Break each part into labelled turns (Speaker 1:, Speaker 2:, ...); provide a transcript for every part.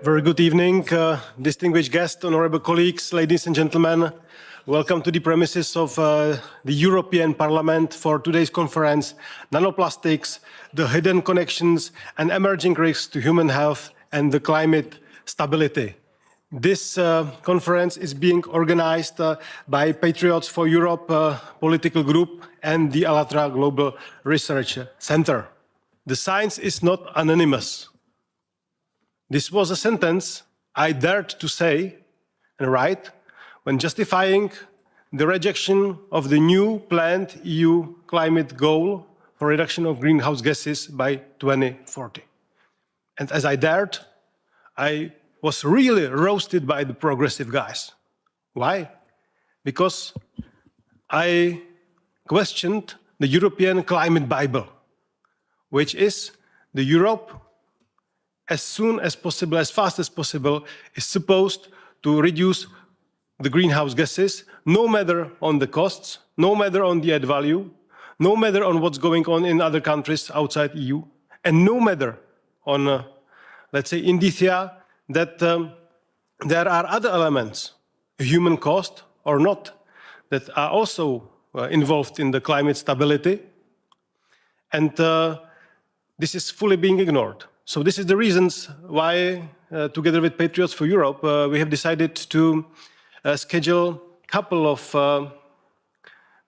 Speaker 1: Very good evening, distinguished guests, honorable colleagues, ladies and gentlemen. Welcome to the premises of the European Parliament for today's conference, Nanoplastics, the Hidden Connections and Emerging Risks to Human Health and the Climate Stability. This conference is being organized by Patriots for Europe political group and the ALLATRA Global Research Center. The science is not anonymous. This was a sentence I dared to say and write when justifying the rejection of the new planned EU climate goal for reduction of greenhouse gases by 2040. And as I dared, I was really roasted by the progressive guys. Why? Because I questioned the European Climate Bible, which is the Europe as soon as possible, as fast as possible, is supposed to reduce the greenhouse gases, no matter on the costs, no matter on the add value, no matter on what's going on in other countries outside EU, and no matter on, let's say, indicia that there are other elements, human cost or not, that are also involved in the climate stability. And this is fully being ignored. So this is the reasons why, together with Patriots for Europe, we have decided to schedule a couple of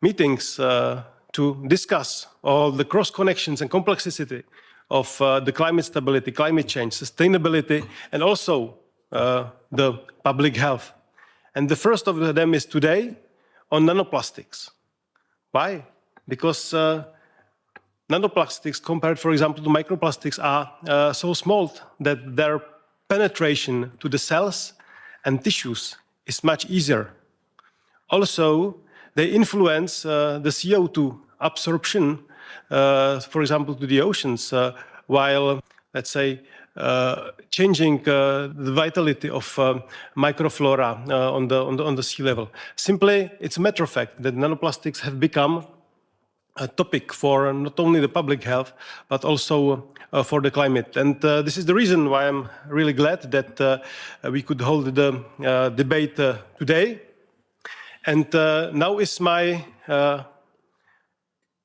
Speaker 1: meetings to discuss all the cross connections and complexity of the climate stability, climate change, sustainability, and also the public health. And the first of them is today on nanoplastics. Why? Because nanoplastics, compared, for example, to microplastics, are so small that their penetration to the cells and tissues is much easier. Also, they influence the CO2 absorption, for example, to the oceans, while, let's say, changing the vitality of microflora on the sea level. Simply, it's a matter of fact that nanoplastics have become a topic for not only the public health, but also for the climate. And this is the reason why I'm really glad that we could hold the debate today. And now is my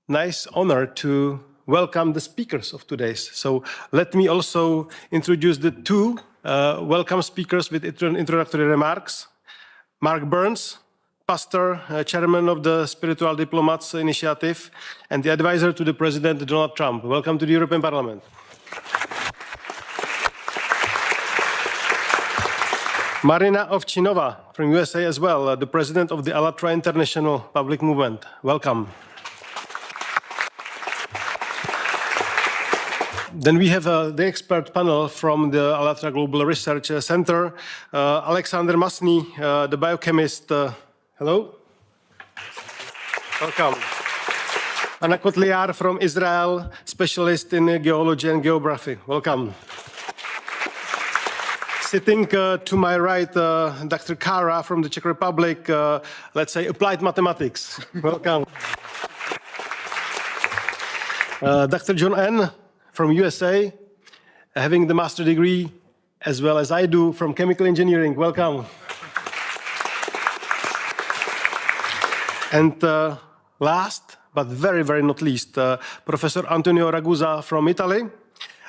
Speaker 1: nice honor to welcome the speakers of today's. So let me also introduce the two welcome speakers with introductory remarks. Mark Burns, pastor, chairman of the Spiritual Diplomats Initiative, and the advisor to the President Donald Trump. Welcome to the European Parliament. Marina Ovchinova from USA as well, the president of the ALLATRA International Public Movement. Welcome. Then we have the expert panel from the ALLATRA Global Research Center. Alexander Masny, the biochemist. Hello. Welcome. Anna Kotliar from Israel, specialist in geology and geography. Welcome. Sitting to my right, Dr. Kara from the Czech Republic, let's say applied mathematics. Welcome. Dr. John N. from USA, having the master's degree, as well as I do, from chemical engineering. Welcome. And last, but very, very not least, Professor Antonio Ragusa from Italy,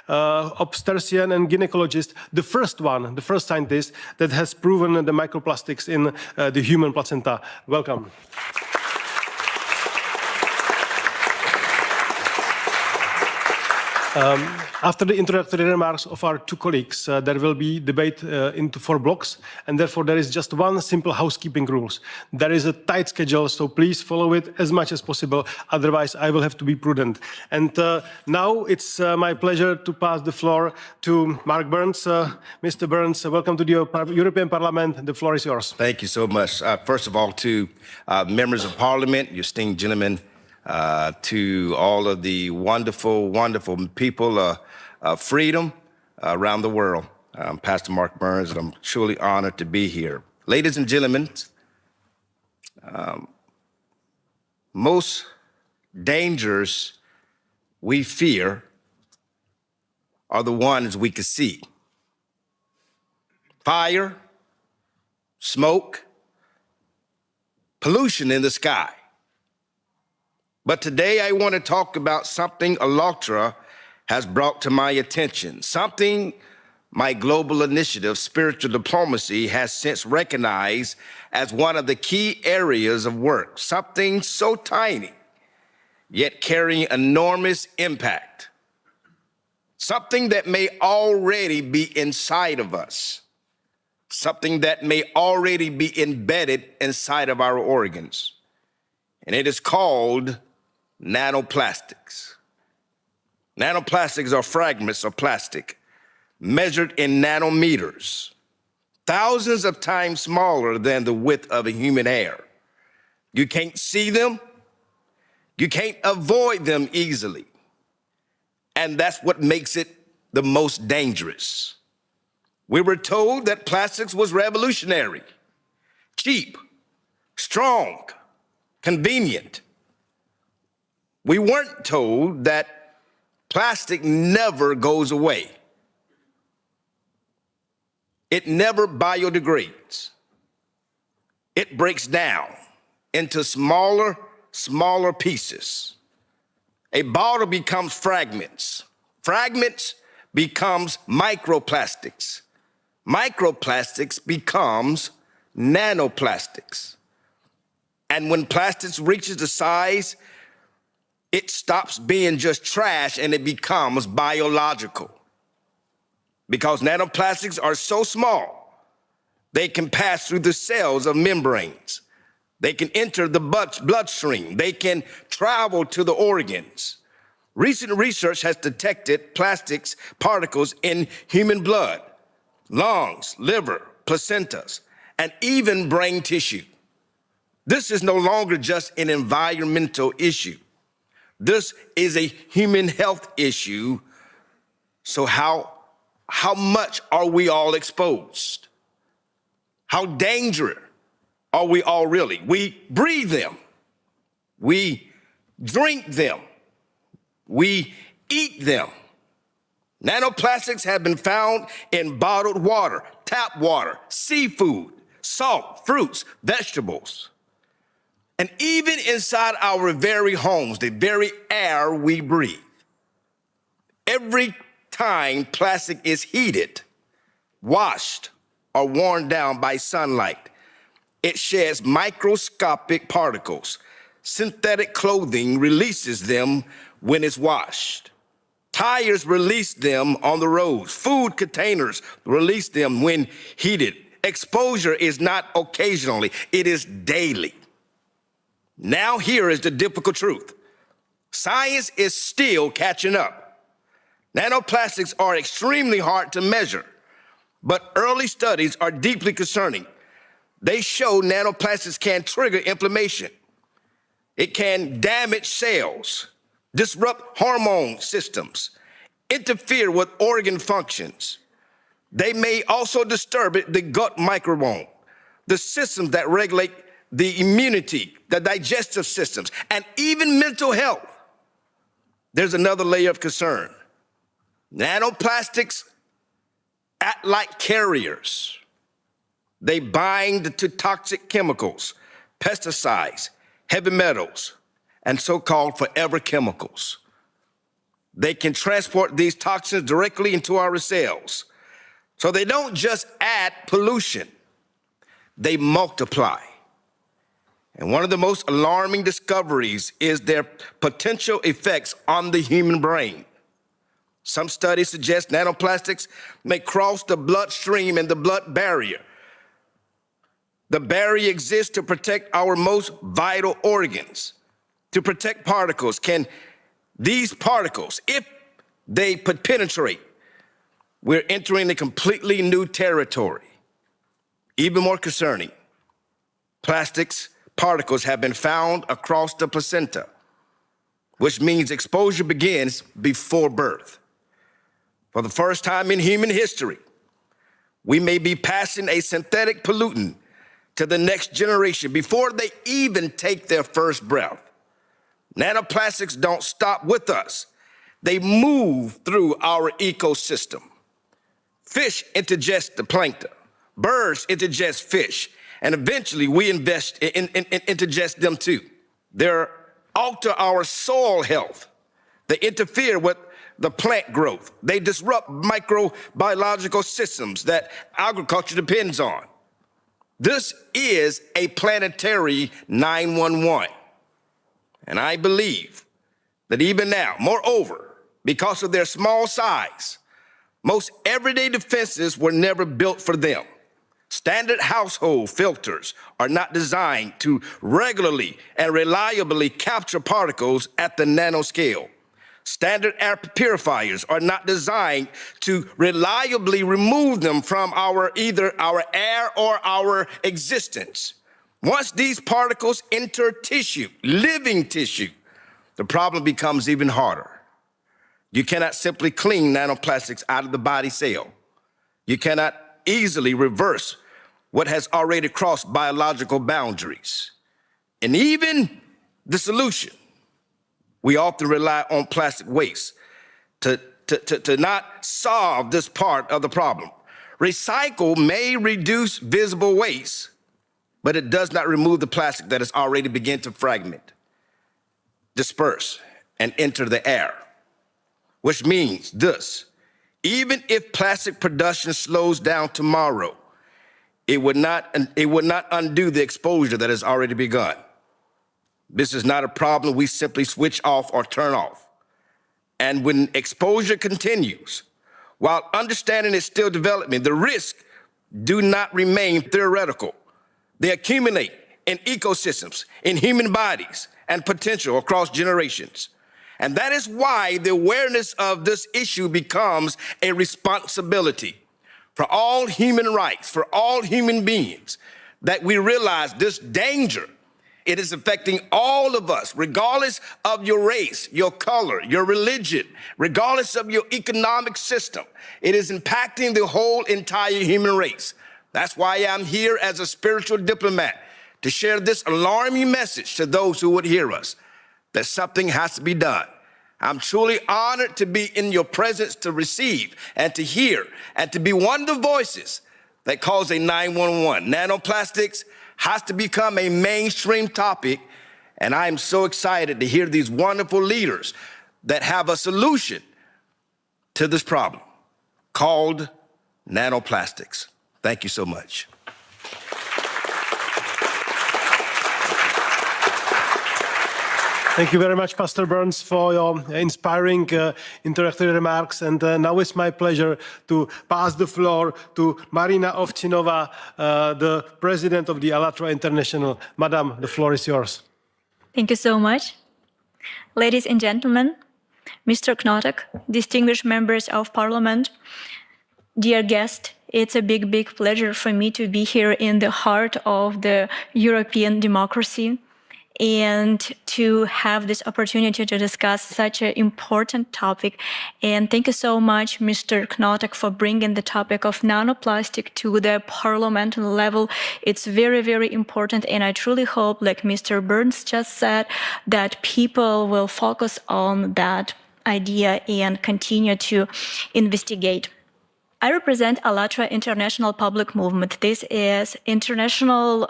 Speaker 1: obstetrician and gynecologist, the first scientist that has proven the microplastics in the human placenta. Welcome. After the introductory remarks of our two colleagues, there will be debate into 4 blocks, and therefore there is just one simple housekeeping rules. There is a tight schedule, so please follow it as much as possible, otherwise I will have to be prudent. And now it's my pleasure to pass the floor to Mark Burns. Mr. Burns, welcome to the European Parliament. The floor is yours.
Speaker 2: Thank you so much. First of all, to members of Parliament, your esteemed gentlemen, to all of the wonderful, wonderful people of freedom around the world. I'm Pastor Mark Burns, and I'm truly honored to be here. Ladies and gentlemen, most dangers we fear are the ones we can see. fire, smoke, pollution in the sky. But today I want to talk about something ALLATRA has brought to my attention, something my global initiative, spiritual diplomacy, has since recognized as one of the key areas of work, something so tiny, yet carrying enormous impact, something that may already be inside of us, something that may already be embedded inside of our organs, and it is called nanoplastics. Nanoplastics are fragments of plastic measured in nanometers, thousands of times smaller than the width of a human hair. You can't see them, you can't avoid them easily, and that's what makes it the most dangerous. We were told that plastics was revolutionary, cheap, strong, convenient. We weren't told that plastic never goes away. It never biodegrades. It breaks down into smaller pieces. A bottle becomes fragments. Fragments becomes microplastics. Microplastics becomes nanoplastics. And when plastics reaches the size, it stops being just trash and it becomes biological. Because nanoplastics are so small, they can pass through the cells of membranes. They can enter the bloodstream. They can travel to the organs. Recent research has detected plastics particles in human blood, lungs, liver, placentas, and even brain tissue. This is no longer just an environmental issue. This is a human health issue. So how much are we all exposed? How dangerous are we all really? We breathe them. We drink them. We eat them. Nanoplastics have been found in bottled water, tap water, seafood, salt, fruits, vegetables, and even inside our very homes, the very air we breathe. Every time plastic is heated, washed, or worn down by sunlight, it sheds microscopic particles. Synthetic clothing releases them when it's washed. Tires release them on the roads. Food containers release them when heated. Exposure is not occasionally, it is daily. Now here is the difficult truth. Science is still catching up. Nanoplastics are extremely hard to measure, but early studies are deeply concerning. They show nanoplastics can trigger inflammation. It can damage cells, disrupt hormone systems, interfere with organ functions. They may also disturb the gut microbiome, the systems that regulate the immunity, the digestive systems, and even mental health. There's another layer of concern. Nanoplastics act like carriers. They bind to toxic chemicals, pesticides, heavy metals, and so-called forever chemicals. They can transport these toxins directly into our cells. So they don't just add pollution, they multiply. And one of the most alarming discoveries is their potential effects on the human brain. Some studies suggest nanoplastics may cross the bloodstream and the blood barrier. The barrier exists to protect our most vital organs, to protect particles. Can these particles, if they penetrate, we're entering a completely new territory. Even more concerning, plastics particles have been found across the placenta, which means exposure begins before birth. For the first time in human history, we may be passing a synthetic pollutant to the next generation before they even take their first breath. Nanoplastics don't stop with us. They move through our ecosystem. Fish ingest the plankton. Birds indigest fish, and eventually we indigest them too. They alter our soil health. They interfere with the plant growth. They disrupt microbiological systems that agriculture depends on. This is a planetary 911. And I believe that even now, moreover, because of their small size, most everyday defenses were never built for them. Standard household filters are not designed to regularly and reliably capture particles at the nanoscale. Standard air purifiers are not designed to reliably remove them from either our air or our existence. Once these particles enter tissue, living tissue, the problem becomes even harder. You cannot simply clean nanoplastics out of the body cell. You cannot easily reverse what has already crossed biological boundaries. And even the solution, we often rely on plastic waste to not solve this part of the problem. Recycle may reduce visible waste, but it does not remove the plastic that has already begun to fragment, disperse, and enter the air. Which means this: even if plastic production slows down tomorrow, it would not undo the exposure that has already begun. This is not a problem we simply switch off or turn off. And when exposure continues, while understanding is still developing, the risks do not remain theoretical. They accumulate in ecosystems, in human bodies, and potential across generations. And that is why the awareness of this issue becomes a responsibility for all human rights, for all human beings, that we realize this danger. It is affecting all of us, regardless of your race, your color, your religion, regardless of your economic system. It is impacting the whole entire human race. That's why I'm here as a spiritual diplomat, to share this alarming message to those who would hear us, that something has to be done. I'm truly honored to be in your presence, to receive and to hear and to be one of the voices that calls a 911. Nanoplastics has to become a mainstream topic, and I am so excited to hear these wonderful leaders that have a solution to this problem called nanoplastics. Thank you so much.
Speaker 1: Thank you very much, Pastor Burns, for your inspiring introductory remarks. And now it's my pleasure to pass the floor to Marina Ovchinova, the president of the ALLATRA International. Madam, the floor is yours.
Speaker 3: Thank you so much. Ladies and gentlemen, Mr. Knotek, distinguished members of Parliament, dear guest, it's a big pleasure for me to be here in the heart of the European democracy and to have this opportunity to discuss such an important topic. And thank you so much, Mr. Knotek, for bringing the topic of nanoplastic to the parliamentary level. It's very important, and I truly hope, like Mr. Burns just said, that people will focus on that idea and continue to investigate. I represent ALLATRA International Public Movement. This is international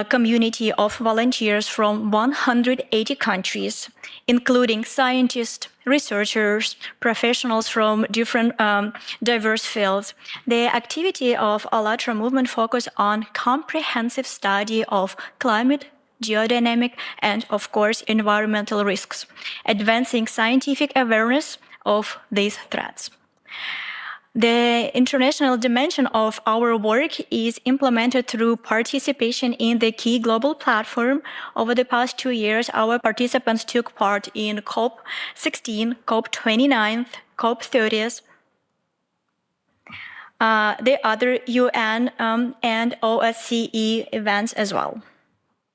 Speaker 3: community of volunteers from 180 countries, including scientists, researchers, professionals from different diverse fields. The activity of ALLATRA movement focus on comprehensive study of climate, geodynamic, and of course, environmental risks, advancing scientific awareness of these threats. The international dimension of our work is implemented through participation in the key global platform. Over the past 2 years, our participants took part in COP16, COP29, COP30, the other UN and OSCE events as well.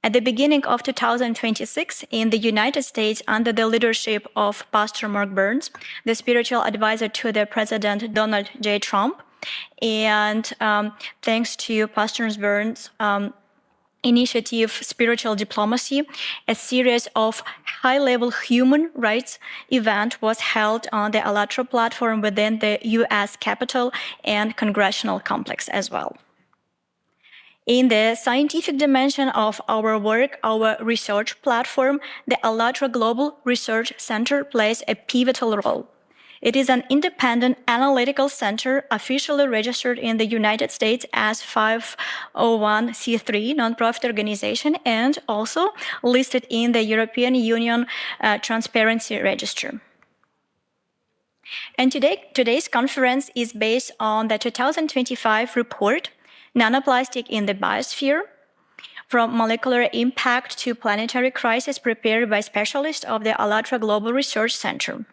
Speaker 3: At the beginning of 2026, in the United States, under the leadership of Pastor Mark Burns, the spiritual advisor to the President Donald J. Trump, and thanks to Pastor Burns, initiative Spiritual Diplomacy, a series of high-level human rights event was held on the ALLATRA platform within the US Capitol and Congressional Complex as well. In the scientific dimension of our work, our research platform, the ALLATRA Global Research Center plays a pivotal role. It is an independent analytical center officially registered in the United States as 501c3 nonprofit organization and also listed in the European Union Transparency Register. And today's conference is based on the 2025 report, Nanoplastic in the Biosphere, from molecular impact to planetary crisis, prepared by specialists of the ALLATRA Global Research Center.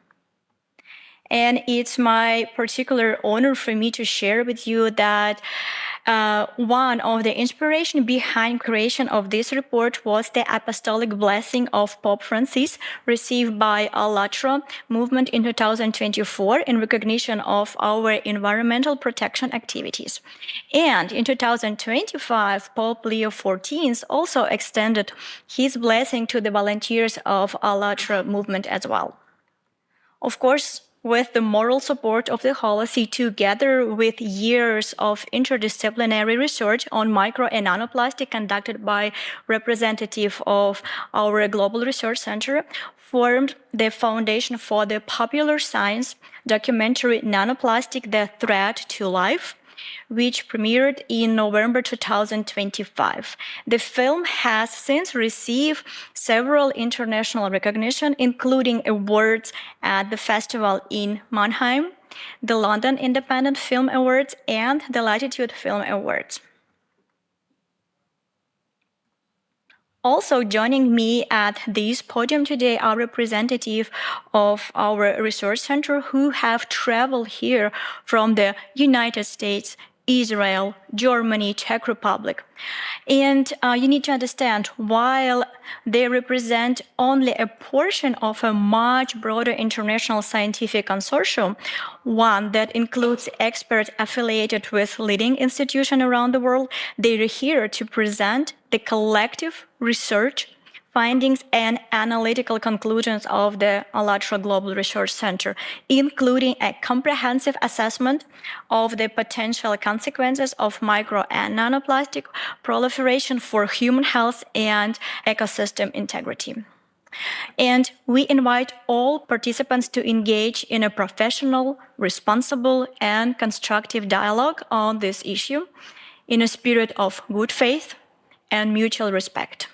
Speaker 3: And it's my particular honor for me to share with you that one of the inspiration behind creation of this report was the apostolic blessing of Pope Francis received by ALLATRA movement in 2024 in recognition of our environmental protection activities. And in 2025, Pope Leo XIV also extended his blessing to the volunteers of ALLATRA movement as well. Of course, with the moral support of the Holy See, together with years of interdisciplinary research on micro and nanoplastic conducted by representative of our Global Research Center, formed the foundation for the popular science documentary Nanoplastic, The Threat to Life, which premiered in November 2025. The film has since received several international recognition, including awards at the festival in Mannheim, the London Independent Film Awards, and the Latitude Film Awards. Also joining me at this podium today are representatives of our research center who have traveled here from the United States, Israel, Germany, Czech Republic. And you need to understand, while they represent only a portion of a much broader international scientific consortium, one that includes experts affiliated with leading institutions around the world, they are here to present the collective research findings and analytical conclusions of the ALLATRA Global Research Center, including a comprehensive assessment of the potential consequences of micro and nanoplastic proliferation for human health and ecosystem integrity. And we invite all participants to engage in a professional, responsible, and constructive dialogue on this issue in a spirit of good faith and mutual respect.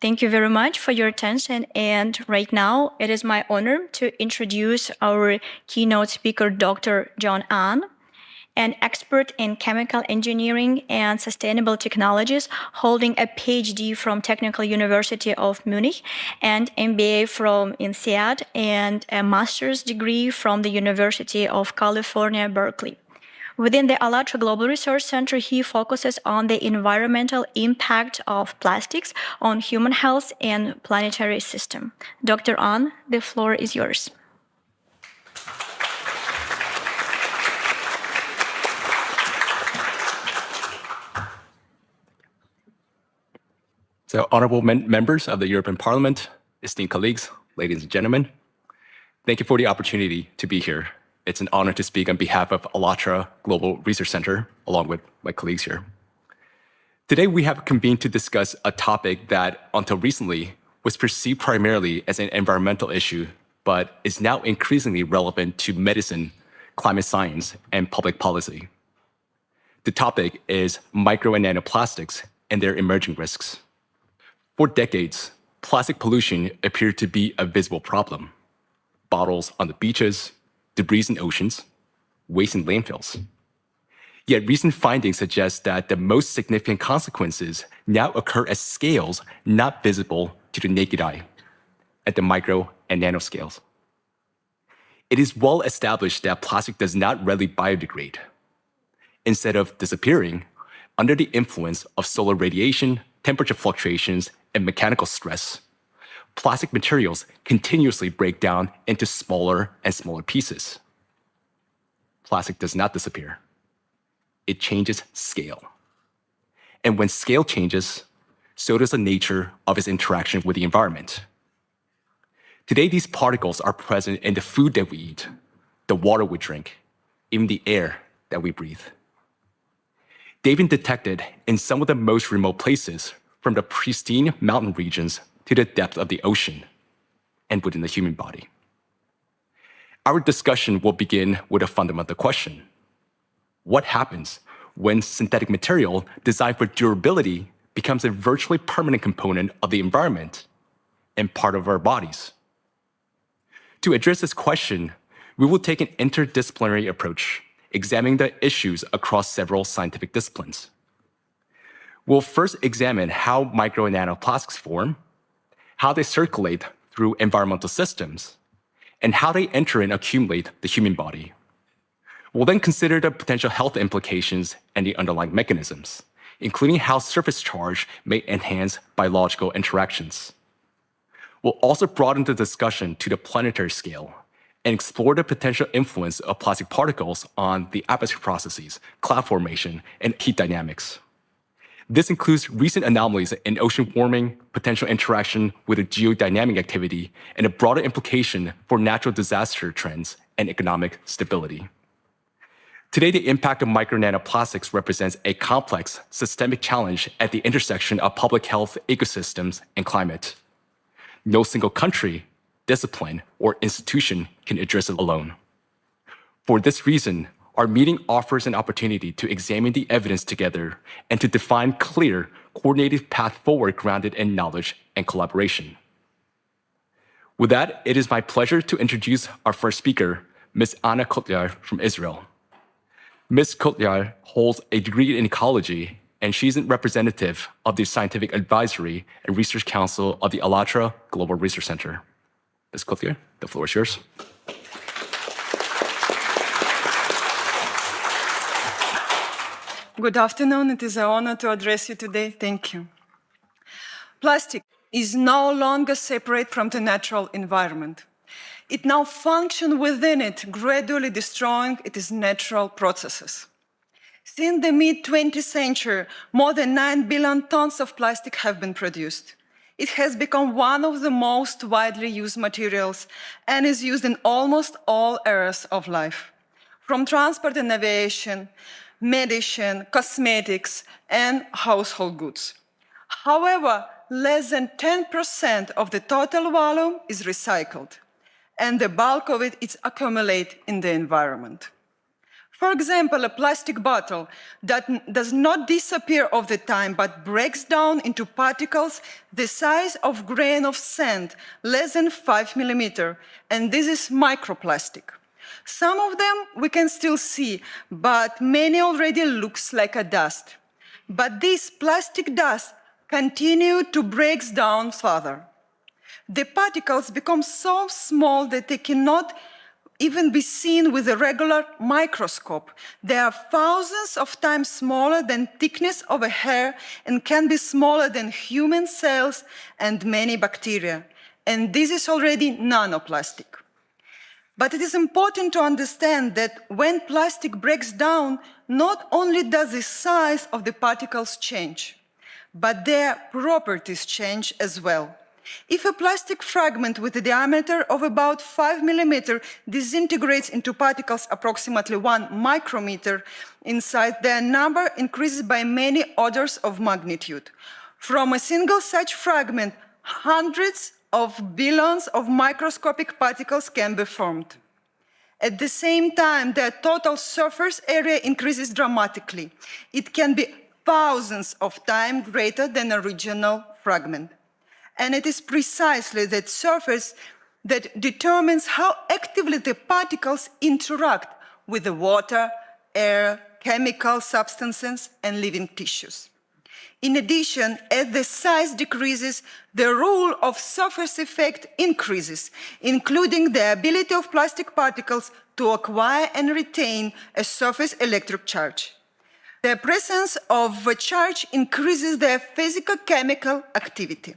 Speaker 3: Thank you very much for your attention, and right now it is my honor to introduce our keynote speaker, Dr. John Ahn, an expert in chemical engineering and sustainable technologies, holding a PhD from Technical University of Munich and MBA from INSEAD and a master's degree from the University of California, Berkeley. Within the ALLATRA Global Research Center, he focuses on the environmental impact of plastics on human health and planetary system. Dr. Ahn, the floor is yours.
Speaker 4: So, honorable members of the European Parliament, esteemed colleagues, ladies and gentlemen, thank you for the opportunity to be here. It's an honor to speak on behalf of ALLATRA Global Research Center, along with my colleagues here. Today, we have convened to discuss a topic that, until recently, was perceived primarily as an environmental issue, but is now increasingly relevant to medicine, climate science, and public policy. The topic is micro and nanoplastics and their emerging risks. For decades, plastic pollution appeared to be a visible problem. Bottles on the beaches, debris in oceans, waste in landfills. Yet recent findings suggest that the most significant consequences now occur at scales not visible to the naked eye, at the micro and nanoscales. It is well established that plastic does not readily biodegrade. Instead of disappearing, under the influence of solar radiation, temperature fluctuations, and mechanical stress, plastic materials continuously break down into smaller and smaller pieces. Plastic does not disappear. It changes scale. And when scale changes, so does the nature of its interaction with the environment. Today, these particles are present in the food that we eat, the water we drink, even the air that we breathe. They've been detected in some of the most remote places, from the pristine mountain regions to the depth of the ocean, and within the human body. Our discussion will begin with a fundamental question. What happens when synthetic material designed for durability becomes a virtually permanent component of the environment and part of our bodies? To address this question, we will take an interdisciplinary approach, examining the issues across several scientific disciplines. We'll first examine how micro and nanoplastics form, how they circulate through environmental systems, and how they enter and accumulate the human body. We'll then consider the potential health implications and the underlying mechanisms, including how surface charge may enhance biological interactions. We'll also broaden the discussion to the planetary scale and explore the potential influence of plastic particles on the atmosphere processes, cloud formation, and heat dynamics. This includes recent anomalies in ocean warming, potential interaction with a geodynamic activity, and a broader implication for natural disaster trends and economic stability. Today, the impact of micro nanoplastics represents a complex, systemic challenge at the intersection of public health, ecosystems, and climate. No single country, discipline, or institution can address it alone. For this reason, our meeting offers an opportunity to examine the evidence together and to define clear, coordinated path forward grounded in knowledge and collaboration. With that, it is my pleasure to introduce our first speaker, Ms. Anna Kotlyar from Israel. Ms. Kotlyar holds a degree in ecology, and she's a representative of the Scientific Advisory and Research Council of the ALLATRA Global Research Center. Ms. Kotlyar, the floor is yours.
Speaker 5: Good afternoon. It is an honor to address you today. Thank you. Plastic is no longer separate from the natural environment. It now functions within it, gradually destroying its natural processes. Since the mid-20th century, more than 9 billion tons of plastic have been produced. It has become one of the most widely used materials and is used in almost all areas of life, from transport and aviation, medicine, cosmetics, and household goods. However, less than 10% of the total volume is recycled, and the bulk of it is accumulated in the environment. For example, a plastic bottle that does not disappear over the time, but breaks down into particles the size of a grain of sand, less than 5 millimeters, and this is microplastic. Some of them we can still see, but many already looks like a dust. But this plastic dust continue to break down further. The particles become so small that they cannot even be seen with a regular microscope. They are thousands of times smaller than thickness of a hair and can be smaller than human cells and many bacteria. And this is already nanoplastic. But it is important to understand that when plastic breaks down, not only does the size of the particles change, but their properties change as well. If a plastic fragment with a diameter of about 5 millimeters disintegrates into particles approximately 1 micrometer inside, their number increases by many orders of magnitude. From a single such fragment, hundreds of billions of microscopic particles can be formed. At the same time, their total surface area increases dramatically. It can be thousands of times greater than an original fragment. And it is precisely that surface that determines how actively the particles interact with the water, air, chemical substances, and living tissues. In addition, as the size decreases, the role of surface effect increases, including the ability of plastic particles to acquire and retain a surface electric charge. The presence of a charge increases their physical-chemical activity.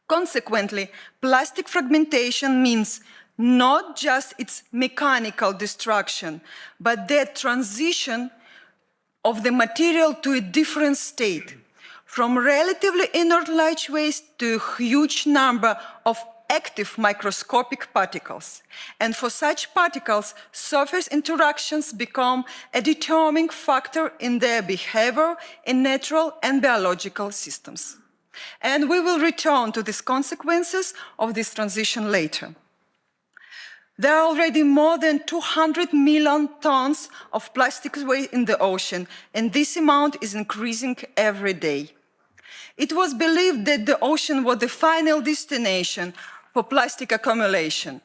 Speaker 5: Consequently, plastic fragmentation means not just its mechanical destruction, but their transition of the material to a different state, from relatively inert light waste to a huge number of active microscopic particles. And for such particles, surface interactions become a determining factor in their behavior in natural and biological systems. And we will return to these consequences of this transition later. There are already more than 200 million tons of plastic waste in the ocean, and this amount is increasing every day. It was believed that the ocean was the final destination for plastic accumulation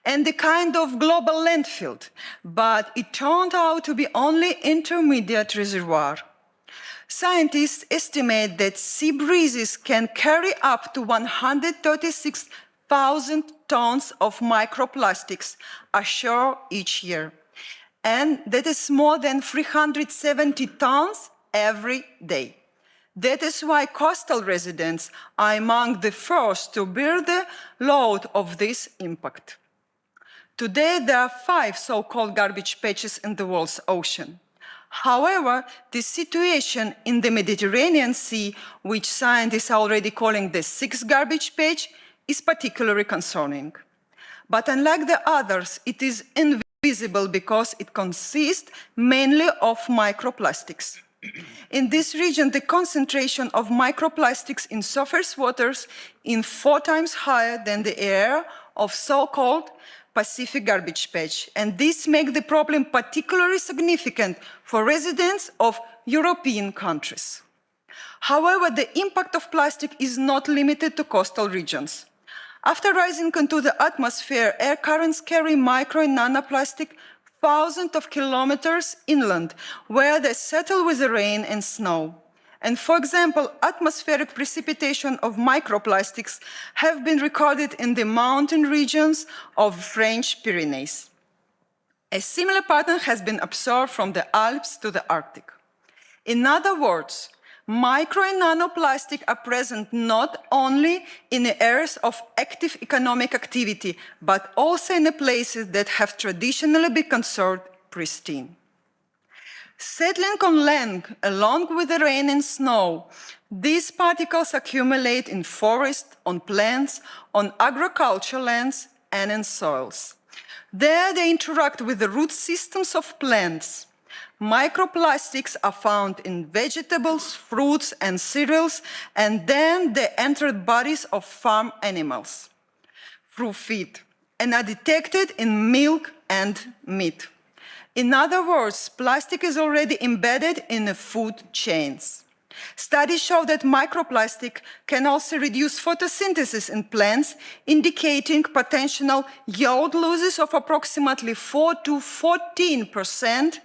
Speaker 5: and the kind of global landfill, but it turned out to be only intermediate reservoir. Scientists estimate that sea breezes can carry up to 136,000 tons of microplastics ashore each year, and that is more than 370 tons every day. That is why coastal residents are among the first to bear the load of this impact. Today, there are 5 so-called garbage patches in the world's ocean. However, the situation in the Mediterranean Sea, which scientists are already calling the 6th garbage patch, is particularly concerning. But unlike the others, it is invisible because it consists mainly of microplastics. In this region, the concentration of microplastics in surface waters is 4 times higher than the area of so-called Pacific garbage patch, and this makes the problem particularly significant for residents of European countries. However, the impact of plastic is not limited to coastal regions. After rising into the atmosphere, air currents carry micro and nanoplastic thousands of kilometers inland, where they settle with the rain and snow. And for example, atmospheric precipitation of microplastics have been recorded in the mountain regions of French Pyrenees. A similar pattern has been observed from the Alps to the Arctic. In other words, micro and nanoplastic are present not only in the areas of active economic activity, but also in the places that have traditionally been considered pristine. Settling on land along with the rain and snow, these particles accumulate in forests, on plants, on agricultural lands, and in soils. There they interact with the root systems of plants. Microplastics are found in vegetables, fruits, and cereals, and then they enter the bodies of farm animals through feed and are detected in milk and meat. In other words, plastic is already embedded in the food chains. Studies show that microplastic can also reduce photosynthesis in plants, indicating potential yield losses of approximately 4 to 14%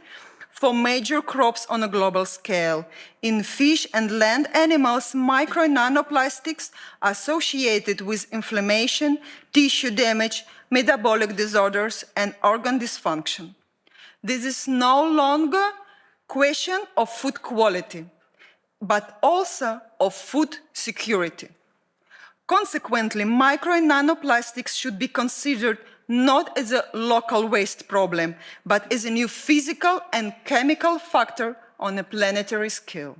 Speaker 5: for major crops on a global scale. In fish and land animals, micro and nanoplastics are associated with inflammation, tissue damage, metabolic disorders, and organ dysfunction. This is no longer a question of food quality, but also of food security. Consequently, micro and nanoplastics should be considered not as a local waste problem, but as a new physical and chemical factor on a planetary scale.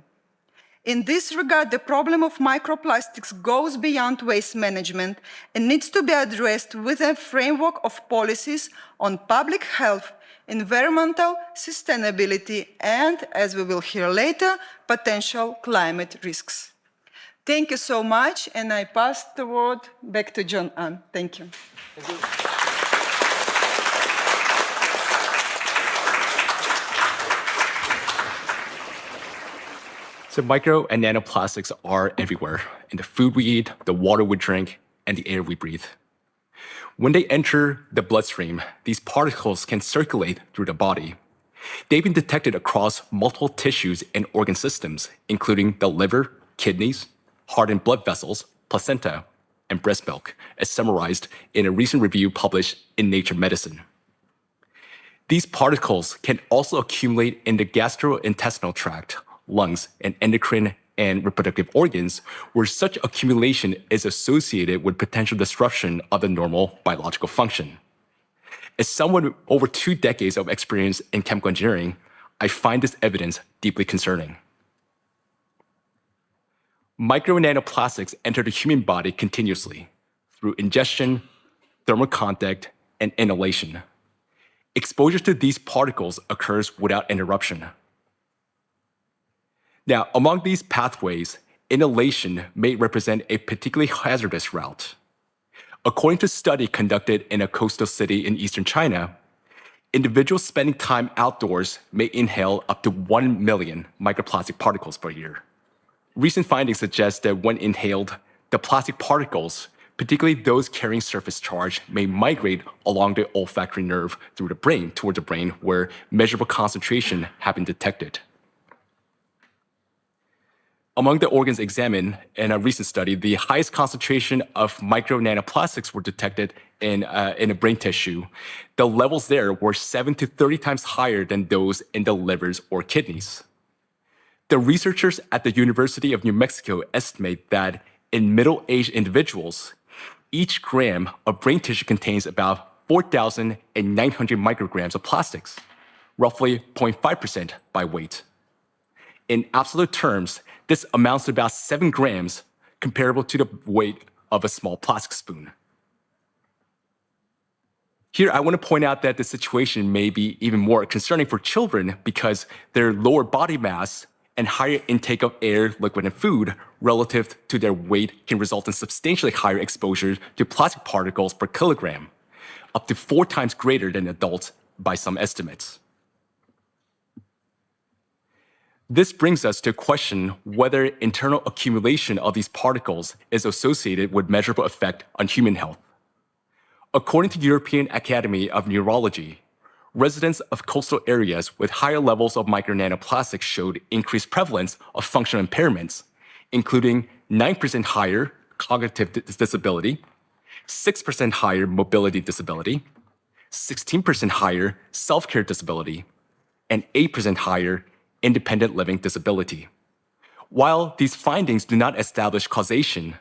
Speaker 5: In this regard, the problem of microplastics goes beyond waste management and needs to be addressed with a framework of policies on public health, environmental sustainability, and, as we will hear later, potential climate risks. Thank you so much, and I pass the word back to John Ann. Thank you.
Speaker 1: Thank you.
Speaker 4: So micro and nanoplastics are everywhere, in the food we eat, the water we drink, and the air we breathe. When they enter the bloodstream, these particles can circulate through the body. They've been detected across multiple tissues and organ systems, including the liver, kidneys, heart and blood vessels, placenta, and breast milk, as summarized in a recent review published in Nature Medicine. These particles can also accumulate in the gastrointestinal tract, lungs, and endocrine and reproductive organs, where such accumulation is associated with potential disruption of the normal biological function. As someone with over 2 decades of experience in chemical engineering, I find this evidence deeply concerning. Micro and nanoplastics enter the human body continuously through ingestion, thermal contact, and inhalation. Exposure to these particles occurs without interruption. Now, among these pathways, inhalation may represent a particularly hazardous route. According to a study conducted in a coastal city in eastern China, individuals spending time outdoors may inhale up to 1 million microplastic particles per year. Recent findings suggest that when inhaled, the plastic particles, particularly those carrying surface charge, may migrate along the olfactory nerve through the brain towards the brain where measurable concentration have been detected. Among the organs examined in a recent study, the highest concentration of micro nanoplastics were detected in a brain tissue. The levels there were 7 to 30 times higher than those in the livers or kidneys. The researchers at the University of New Mexico estimate that in middle-aged individuals, each gram of brain tissue contains about 4,900 micrograms of plastics, roughly 0.5% by weight. In absolute terms, this amounts to about 7 grams, comparable to the weight of a small plastic spoon. Here, I want to point out that the situation may be even more concerning for children because their lower body mass and higher intake of air, liquid, and food relative to their weight can result in substantially higher exposure to plastic particles per kilogram, up to 4 times greater than adults by some estimates. This brings us to question whether internal accumulation of these particles is associated with measurable effect on human health. According to the European Academy of Neurology, residents of coastal areas with higher levels of micro nanoplastics showed increased prevalence of functional impairments, including 9% higher cognitive disability, 6% higher mobility disability, 16% higher self-care disability, and 8% higher independent living disability. While these findings do not establish causation,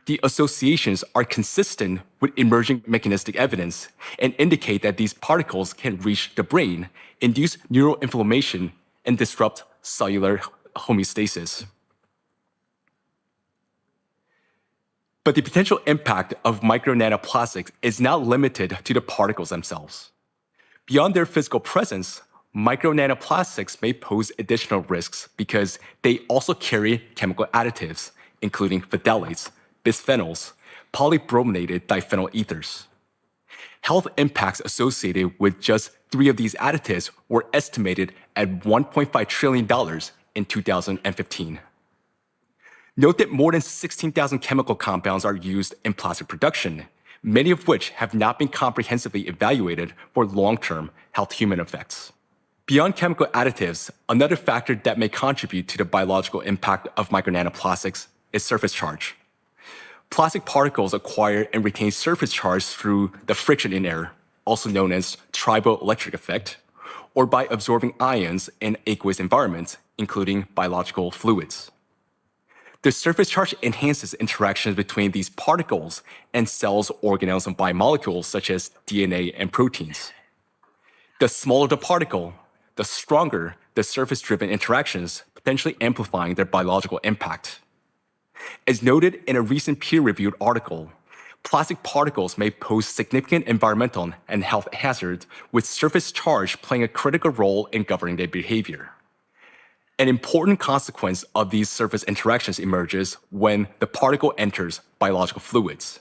Speaker 4: the associations are consistent with emerging mechanistic evidence and indicate that these particles can reach the brain, induce neuroinflammation, and disrupt cellular homeostasis. But the potential impact of micro nanoplastics is not limited to the particles themselves. Beyond their physical presence, micro nanoplastics may pose additional risks because they also carry chemical additives, including phthalates, bisphenols, polybrominated diphenyl ethers. Health impacts associated with just 3 of these additives were estimated at $1.5 trillion in 2015. Note that more than 16,000 chemical compounds are used in plastic production, many of which have not been comprehensively evaluated for long-term health-human effects. Beyond chemical additives, another factor that may contribute to the biological impact of micro nanoplastics is surface charge. Plastic particles acquire and retain surface charge through the friction in air, also known as triboelectric effect, or by absorbing ions in aqueous environments, including biological fluids. The surface charge enhances interactions between these particles and cells, organelles, and biomolecules such as DNA and proteins. The smaller the particle, the stronger the surface-driven interactions, potentially amplifying their biological impact. As noted in a recent peer-reviewed article, plastic particles may pose significant environmental and health hazards, with surface charge playing a critical role in governing their behavior. An important consequence of these surface interactions emerges when the particle enters biological fluids.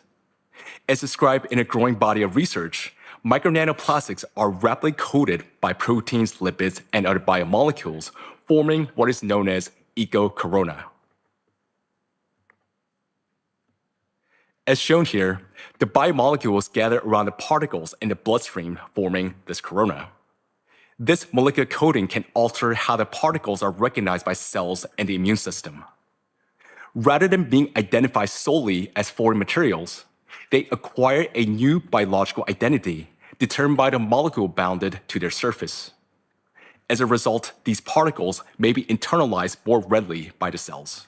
Speaker 4: As described in a growing body of research, micro nanoplastics are rapidly coated by proteins, lipids, and other biomolecules, forming what is known as eco-corona. As shown here, the biomolecules gather around the particles in the bloodstream, forming this corona. This molecular coating can alter how the particles are recognized by cells and the immune system. Rather than being identified solely as foreign materials, they acquire a new biological identity determined by the molecule bounded to their surface. As a result, these particles may be internalized more readily by the cells.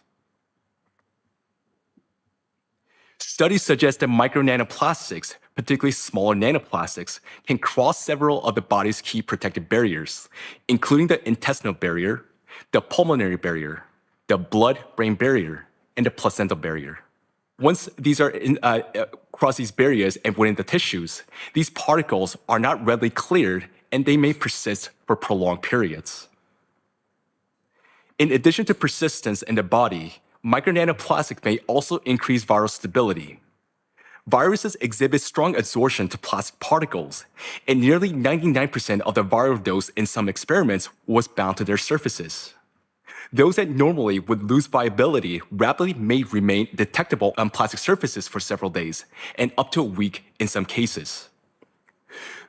Speaker 4: Studies suggest that micro-nanoplastics, particularly small nanoplastics, can cross several of the body's key protective barriers, including the intestinal barrier, the pulmonary barrier, the blood-brain barrier, and the placental barrier. Once these are cross these barriers and within the tissues, these particles are not readily cleared and they may persist for prolonged periods. In addition to persistence in the body, micro-nanoplastics may also increase viral stability. Viruses exhibit strong adsorption to plastic particles, and nearly 99% of the viral dose in some experiments was bound to their surfaces. Those that normally would lose viability rapidly may remain detectable on plastic surfaces for several days, and up to a week in some cases.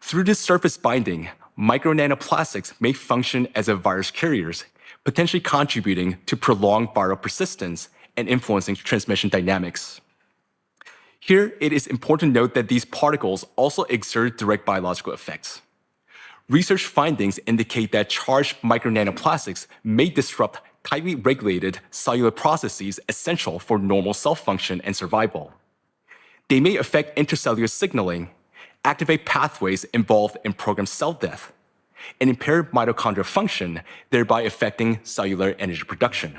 Speaker 4: Through this surface binding, micro-nanoplastics may function as a virus carriers, potentially contributing to prolonged viral persistence and influencing transmission dynamics. Here, it is important to note that these particles also exert direct biological effects. Research findings indicate that charged micro-nanoplastics may disrupt tightly regulated cellular processes essential for normal cell function and survival. They may affect intracellular signaling, activate pathways involved in programmed cell death, and impair mitochondrial function, thereby affecting cellular energy production.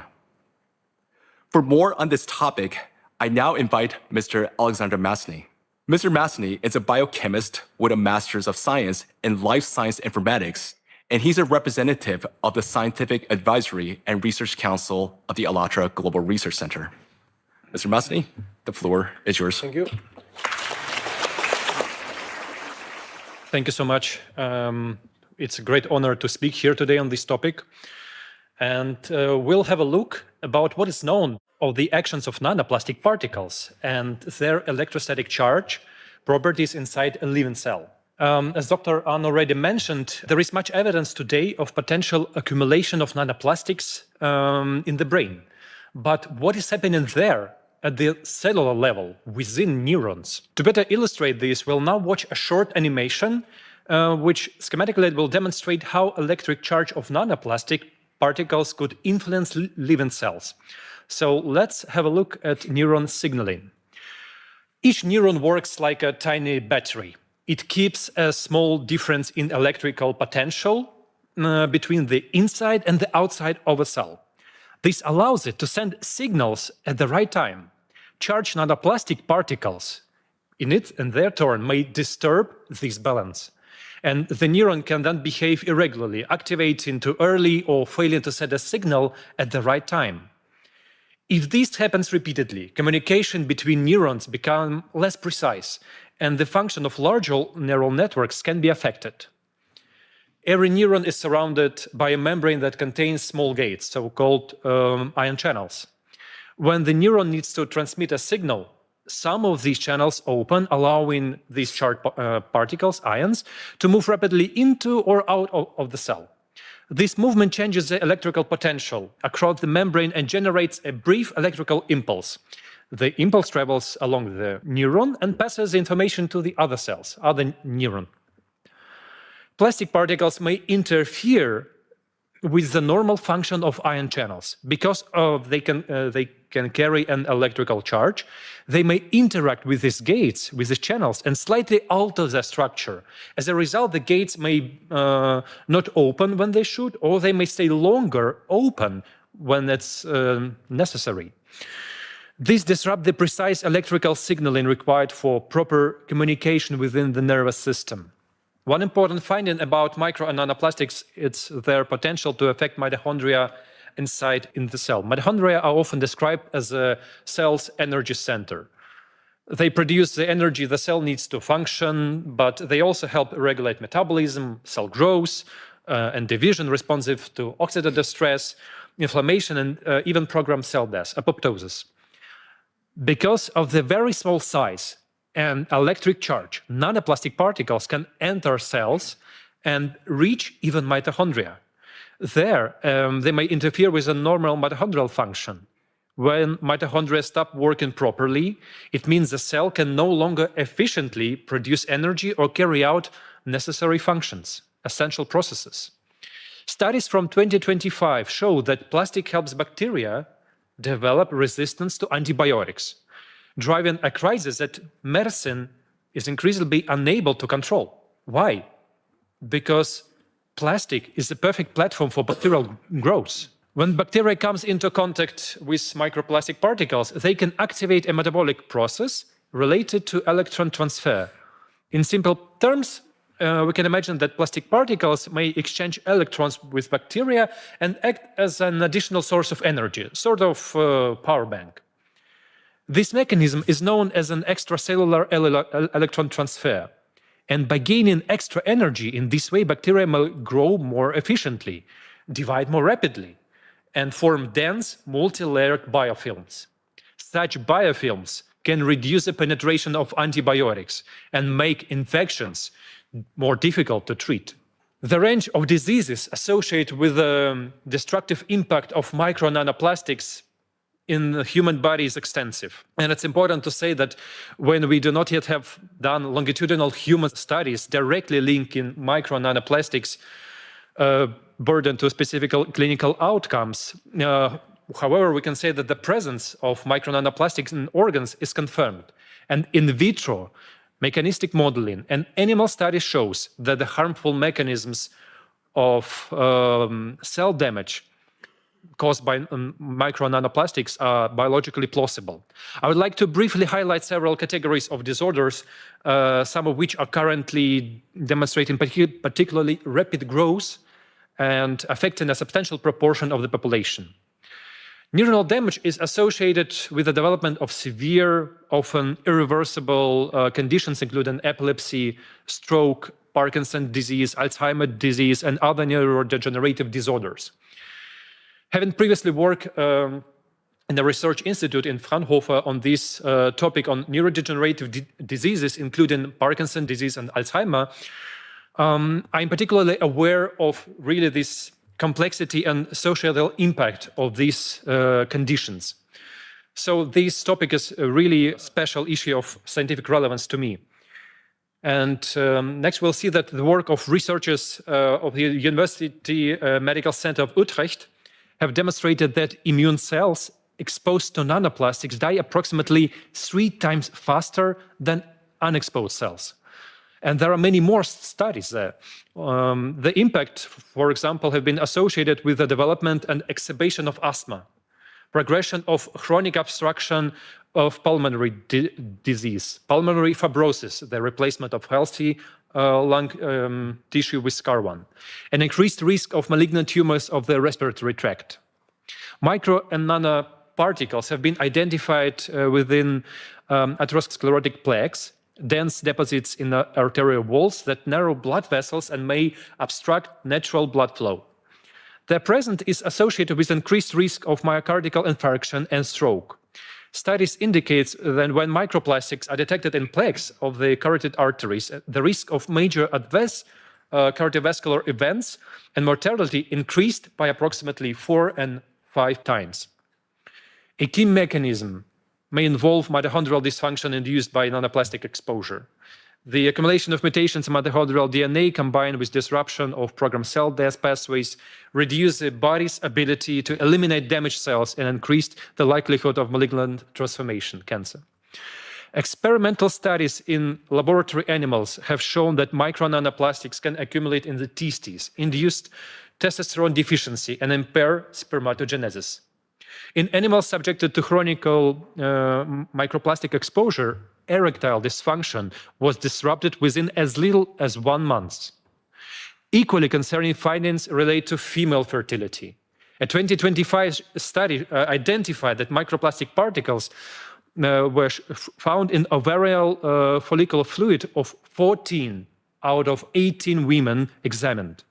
Speaker 4: For more on this topic, I now invite Mr. Alexander Masny. Mr. Masny is a biochemist with a Master's of Science in Life Science Informatics, and he's a representative of the Scientific Advisory and Research Council of the ALLATRA Global Research Center. Mr. Masny, the floor is yours.
Speaker 1: Thank you.
Speaker 6: Thank you so much. It's a great honor to speak here today on this topic. And we'll have a look about what is known of the actions of nanoplastic particles and their electrostatic charge properties inside a living cell. As Dr. Ann already mentioned, there is much evidence today of potential accumulation of nanoplastics in the brain. But what is happening there at the cellular level within neurons? To better illustrate this, we'll now watch a short animation which schematically will demonstrate how electric charge of nanoplastic particles could influence living cells. So let's have a look at neuron signaling. Each neuron works like a tiny battery. It keeps a small difference in electrical potential between the inside and the outside of a cell. This allows it to send signals at the right time. Charged nanoplastic particles in it, in their turn, may disturb this balance. And the neuron can then behave irregularly, activating too early or failing to send a signal at the right time. If this happens repeatedly, communication between neurons becomes less precise, and the function of larger neural networks can be affected. Every neuron is surrounded by a membrane that contains small gates, so-called ion channels. When the neuron needs to transmit a signal, some of these channels open, allowing these charged particles, ions, to move rapidly into or out of the cell. This movement changes the electrical potential across the membrane and generates a brief electrical impulse. The impulse travels along the neuron and passes the information to the other cells, other neuron. Plastic particles may interfere with the normal function of ion channels. Because they can carry an electrical charge, they may interact with these gates, with the channels, and slightly alter their structure. As a result, the gates may not open when they should, or they may stay longer open when it's necessary. This disrupts the precise electrical signaling required for proper communication within the nervous system. One important finding about micro and nanoplastics is their potential to affect mitochondria inside in the cell. Mitochondria are often described as a cell's energy center. They produce the energy the cell needs to function, but they also help regulate metabolism, cell growth, and division responsive to oxidative stress, inflammation, and even program cell death, apoptosis. Because of the very small size and electric charge, nanoplastic particles can enter cells and reach even mitochondria. There, they may interfere with a normal mitochondrial function. When mitochondria stop working properly, it means the cell can no longer efficiently produce energy or carry out necessary functions, essential processes. Studies from 2025 show that plastic helps bacteria develop resistance to antibiotics. driving a crisis that medicine is increasingly unable to control. Why? Because plastic is the perfect platform for bacterial growth. When bacteria comes into contact with microplastic particles, they can activate a metabolic process related to electron transfer. In simple terms, we can imagine that plastic particles may exchange electrons with bacteria and act as an additional source of energy, sort of power bank. This mechanism is known as an extracellular electron transfer. And by gaining extra energy in this way, bacteria may grow more efficiently, divide more rapidly, and form dense, multi-layered biofilms. Such biofilms can reduce the penetration of antibiotics and make infections more difficult to treat. The range of diseases associated with the destructive impact of micro nanoplastics in the human body is extensive. And it's important to say that when we do not yet have done longitudinal human studies directly linking micro nanoplastics burden to specific clinical outcomes, however, we can say that the presence of micro nanoplastics in organs is confirmed. And in vitro mechanistic modeling and animal studies shows that the harmful mechanisms of cell damage caused by micro nanoplastics are biologically plausible. I would like to briefly highlight several categories of disorders, some of which are currently demonstrating particularly rapid growth and affecting a substantial proportion of the population. Neuronal damage is associated with the development of severe, often irreversible conditions, including epilepsy, stroke, Parkinson's disease, Alzheimer's disease, and other neurodegenerative disorders. Having previously worked in a research institute in Fraunhofer on this topic on neurodegenerative diseases, including Parkinson's disease and Alzheimer, I'm particularly aware of really this complexity and societal impact of these conditions. So this topic is a really special issue of scientific relevance to me. And next we'll see that the work of researchers of the University Medical Center of Utrecht have demonstrated that immune cells exposed to nanoplastics die approximately 3 times faster than unexposed cells. And there are many more studies there. The impact, for example, have been associated with the development and exacerbation of asthma, progression of chronic obstruction of pulmonary disease, pulmonary fibrosis, the replacement of healthy lung tissue with scar1, an increased risk of malignant tumors of the respiratory tract. Micro and nanoparticles have been identified within atherosclerotic plaques, dense deposits in the arterial walls that narrow blood vessels and may obstruct natural blood flow. Their presence is associated with increased risk of myocardial infarction and stroke. Studies indicate that when microplastics are detected in plaques of the carotid arteries, the risk of major adverse cardiovascular events and mortality increased by approximately 4 and 5 times. A key mechanism may involve mitochondrial dysfunction induced by nanoplastic exposure. The accumulation of mutations in mitochondrial DNA combined with disruption of programmed cell death pathways reduce the body's ability to eliminate damaged cells and increase the likelihood of malignant transformation, cancer. Experimental studies in laboratory animals have shown that micro nanoplastics can accumulate in the testes, induce testosterone deficiency, and impair spermatogenesis. In animals subjected to chronic microplastic exposure, erectile dysfunction was disrupted within as little as 1 month. Equally concerning findings relate to female fertility. A 2025 study identified that microplastic particles were found in ovarian follicular fluid of 14 out of 18 women examined,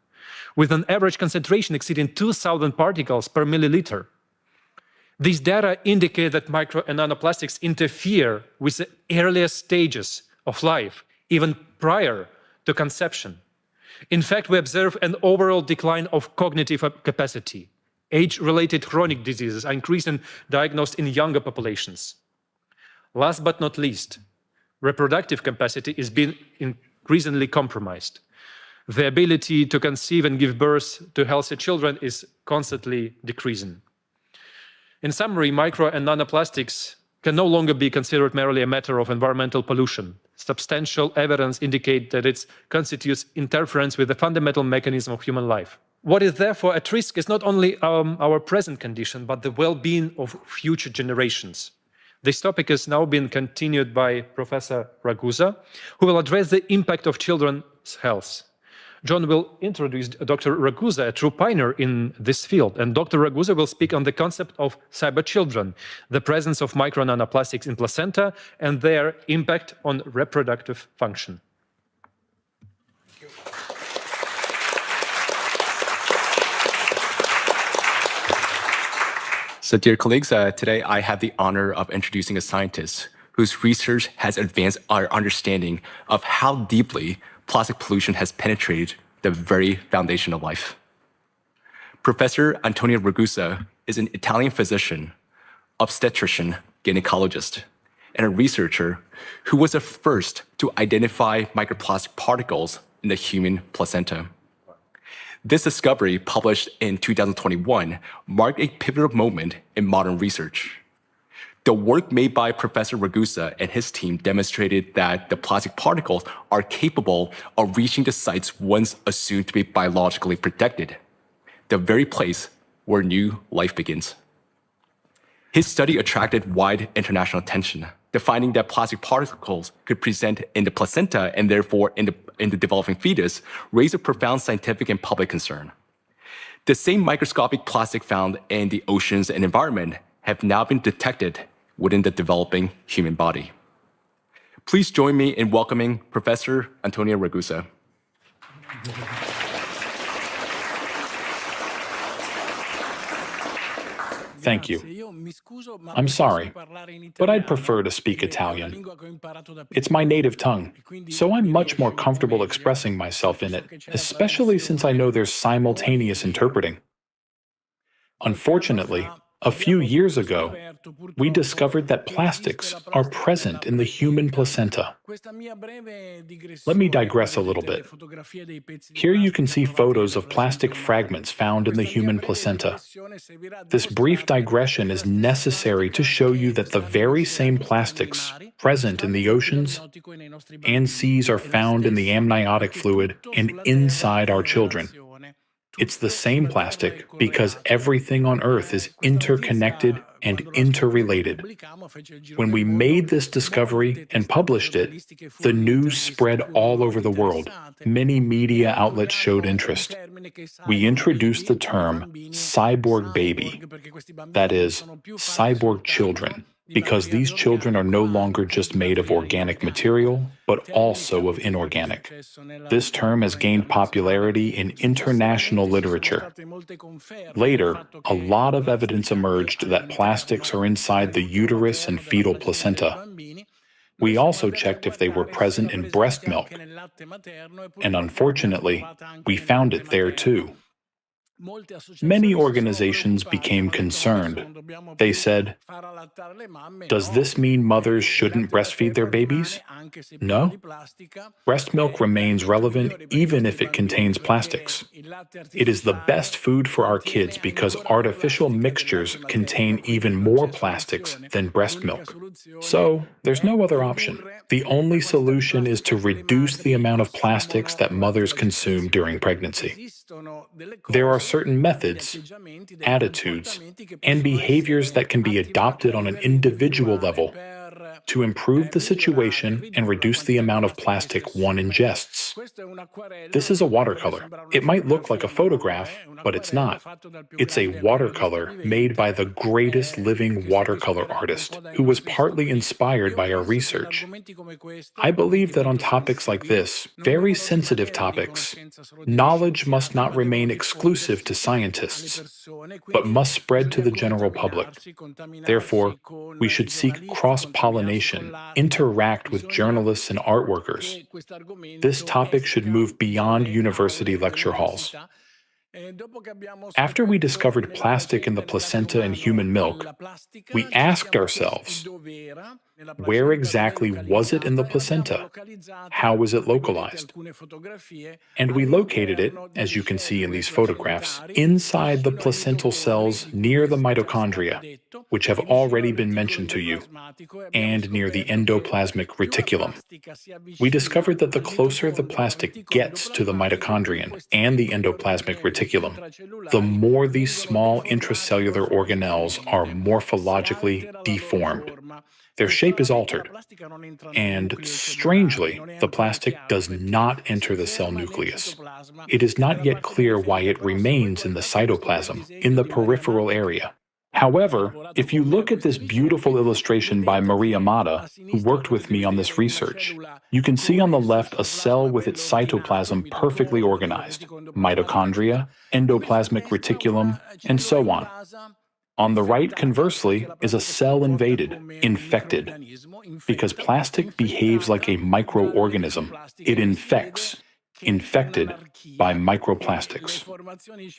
Speaker 6: with an average concentration exceeding 2,000 particles per milliliter. These data indicate that micro and nanoplastics interfere with the earliest stages of life, even prior to conception. In fact, we observe an overall decline of cognitive capacity. Age-related chronic diseases are increasingly diagnosed in younger populations. Last but not least, reproductive capacity is being increasingly compromised. The ability to conceive and give birth to healthy children is constantly decreasing. In summary, micro and nanoplastics can no longer be considered merely a matter of environmental pollution. Substantial evidence indicates that it constitutes interference with the fundamental mechanism of human life. What is therefore at risk is not only our present condition, but the well-being of future generations. This topic has now been continued by Professor Ragusa, who will address the impact of children's health. John will introduce Dr. Ragusa, a true pioneer in this field, and Dr. Ragusa will speak on the concept of cyber children, the presence of micro nanoplastics in placenta, and their impact on reproductive function.
Speaker 4: So, dear colleagues, today I have the honor of introducing a scientist whose research has advanced our understanding of how deeply plastic pollution has penetrated the very foundation of life. Professor Antonio Ragusa is an Italian physician, obstetrician, gynecologist, and a researcher who was the first to identify microplastic particles in the human placenta. This discovery, published in 2021, marked a pivotal moment in modern research. The work made by Professor Ragusa and his team demonstrated that the plastic particles are capable of reaching the sites once assumed to be biologically protected, the very place where new life begins. His study attracted wide international attention, defining that plastic particles could present in the placenta and therefore in the developing fetus raised a profound scientific and public concern. The same microscopic plastic found in the oceans and environment have now been detected within the developing human body. Please join me in welcoming Professor Antonio Ragusa.
Speaker 7: Thank you. I'm sorry, but I'd prefer to speak Italian. It's my native tongue, so I'm much more comfortable expressing myself in it, especially since I know there's simultaneous interpreting. Unfortunately, a few years ago, we discovered that plastics are present in the human placenta. Let me digress a little bit. Here you can see photos of plastic fragments found in the human placenta. This brief digression is necessary to show you that the very same plastics present in the oceans and seas are found in the amniotic fluid and inside our children. It's the same plastic because everything on Earth is interconnected and interrelated. When we made this discovery and published it, the news spread all over the world. Many media outlets showed interest. We introduced the term cyborg baby, that is, cyborg children, because these children are no longer just made of organic material, but also of inorganic. This term has gained popularity in international literature. Later, a lot of evidence emerged that plastics are inside the uterus and fetal placenta. We also checked if they were present in breast milk, and unfortunately, we found it there too. Many organizations became concerned. They said, "Does this mean mothers shouldn't breastfeed their babies?" No. Breast milk remains relevant even if it contains plastics. It is the best food for our kids because artificial mixtures contain even more plastics than breast milk. So, there's no other option. The only solution is to reduce the amount of plastics that mothers consume during pregnancy. There are certain methods, attitudes, and behaviors that can be adopted on an individual level to improve the situation and reduce the amount of plastic one ingests. This is a watercolor. It might look like a photograph, but it's not. It's a watercolor made by the greatest living watercolor artist, who was partly inspired by our research. I believe that on topics like this, very sensitive topics, knowledge must not remain exclusive to scientists, but must spread to the general public. Therefore, we should seek cross-pollination, interact with journalists and art workers. This topic should move beyond university lecture halls. After we discovered plastic in the placenta and human milk, we asked ourselves, Where exactly was it in the placenta? How was it localized? And we located it, as you can see in these photographs, inside the placental cells near the mitochondria, which have already been mentioned to you, and near the endoplasmic reticulum. We discovered that the closer the plastic gets to the mitochondrion and the endoplasmic reticulum, the more these small intracellular organelles are morphologically deformed. Their shape is altered. And strangely, the plastic does not enter the cell nucleus. It is not yet clear why it remains in the cytoplasm, in the peripheral area. However, if you look at this beautiful illustration by Maria Mata, who worked with me on this research, you can see on the left a cell with its cytoplasm perfectly organized, mitochondria, endoplasmic reticulum, and so on. On the right, conversely, is a cell invaded, infected. Because plastic behaves like a microorganism, it infects, infected by microplastics.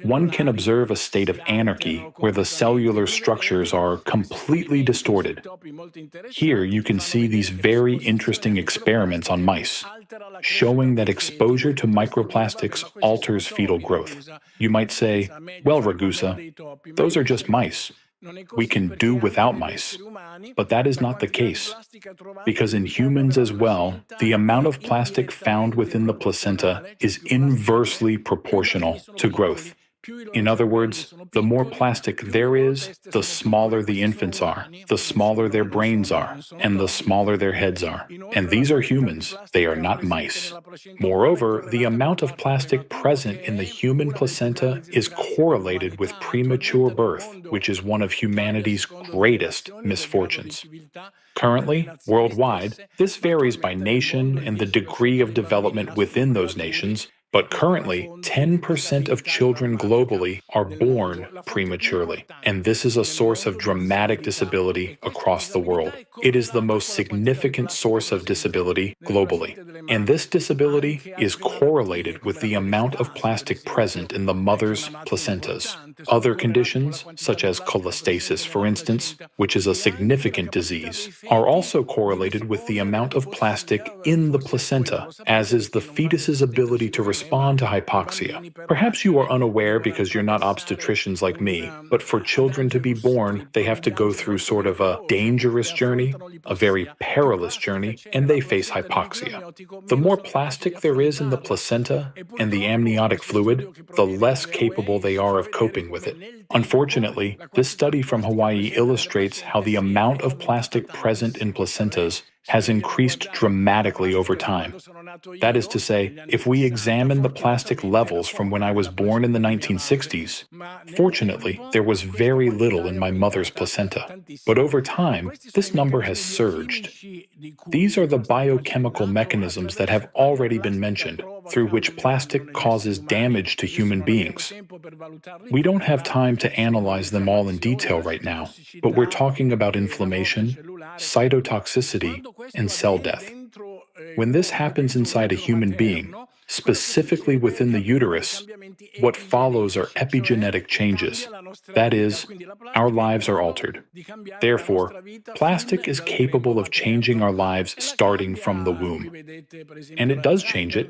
Speaker 7: One can observe a state of anarchy where the cellular structures are completely distorted. Here you can see these very interesting experiments on mice, showing that exposure to microplastics alters fetal growth. You might say, well, Ragusa, those are just mice. We can do without mice. But that is not the case, because in humans as well, the amount of plastic found within the placenta is inversely proportional to growth. In other words, the more plastic there is, the smaller the infants are, the smaller their brains are, and the smaller their heads are. And these are humans, they are not mice. Moreover, the amount of plastic present in the human placenta is correlated with premature birth, which is one of humanity's greatest misfortunes. Currently, worldwide, this varies by nation and the degree of development within those nations, but currently, 10% of children globally are born prematurely, and this is a source of dramatic disability across the world. It is the most significant source of disability globally, and this disability is correlated with the amount of plastic present in the mother's placentas. Other conditions, such as cholestasis, for instance, which is a significant disease, are also correlated with the amount of plastic in the placenta, as is the fetus's ability to respond to hypoxia. Perhaps you are unaware because you're not obstetricians like me, but for children to be born, they have to go through sort of a dangerous journey, a very perilous journey, and they face hypoxia. The more plastic there is in the placenta and the amniotic fluid, the less capable they are of coping with it. Unfortunately, this study from Hawaii illustrates how the amount of plastic present in placentas has increased dramatically over time. That is to say, if we examine the plastic levels from when I was born in the 1960s, fortunately, there was very little in my mother's placenta. But over time, this number has surged. These are the biochemical mechanisms that have already been mentioned, through which plastic causes damage to human beings. We don't have time to analyze them all in detail right now, but we're talking about inflammation, cytotoxicity, and cell death. When this happens inside a human being, specifically within the uterus, what follows are epigenetic changes. That is, our lives are altered. Therefore, plastic is capable of changing our lives starting from the womb. And it does change it.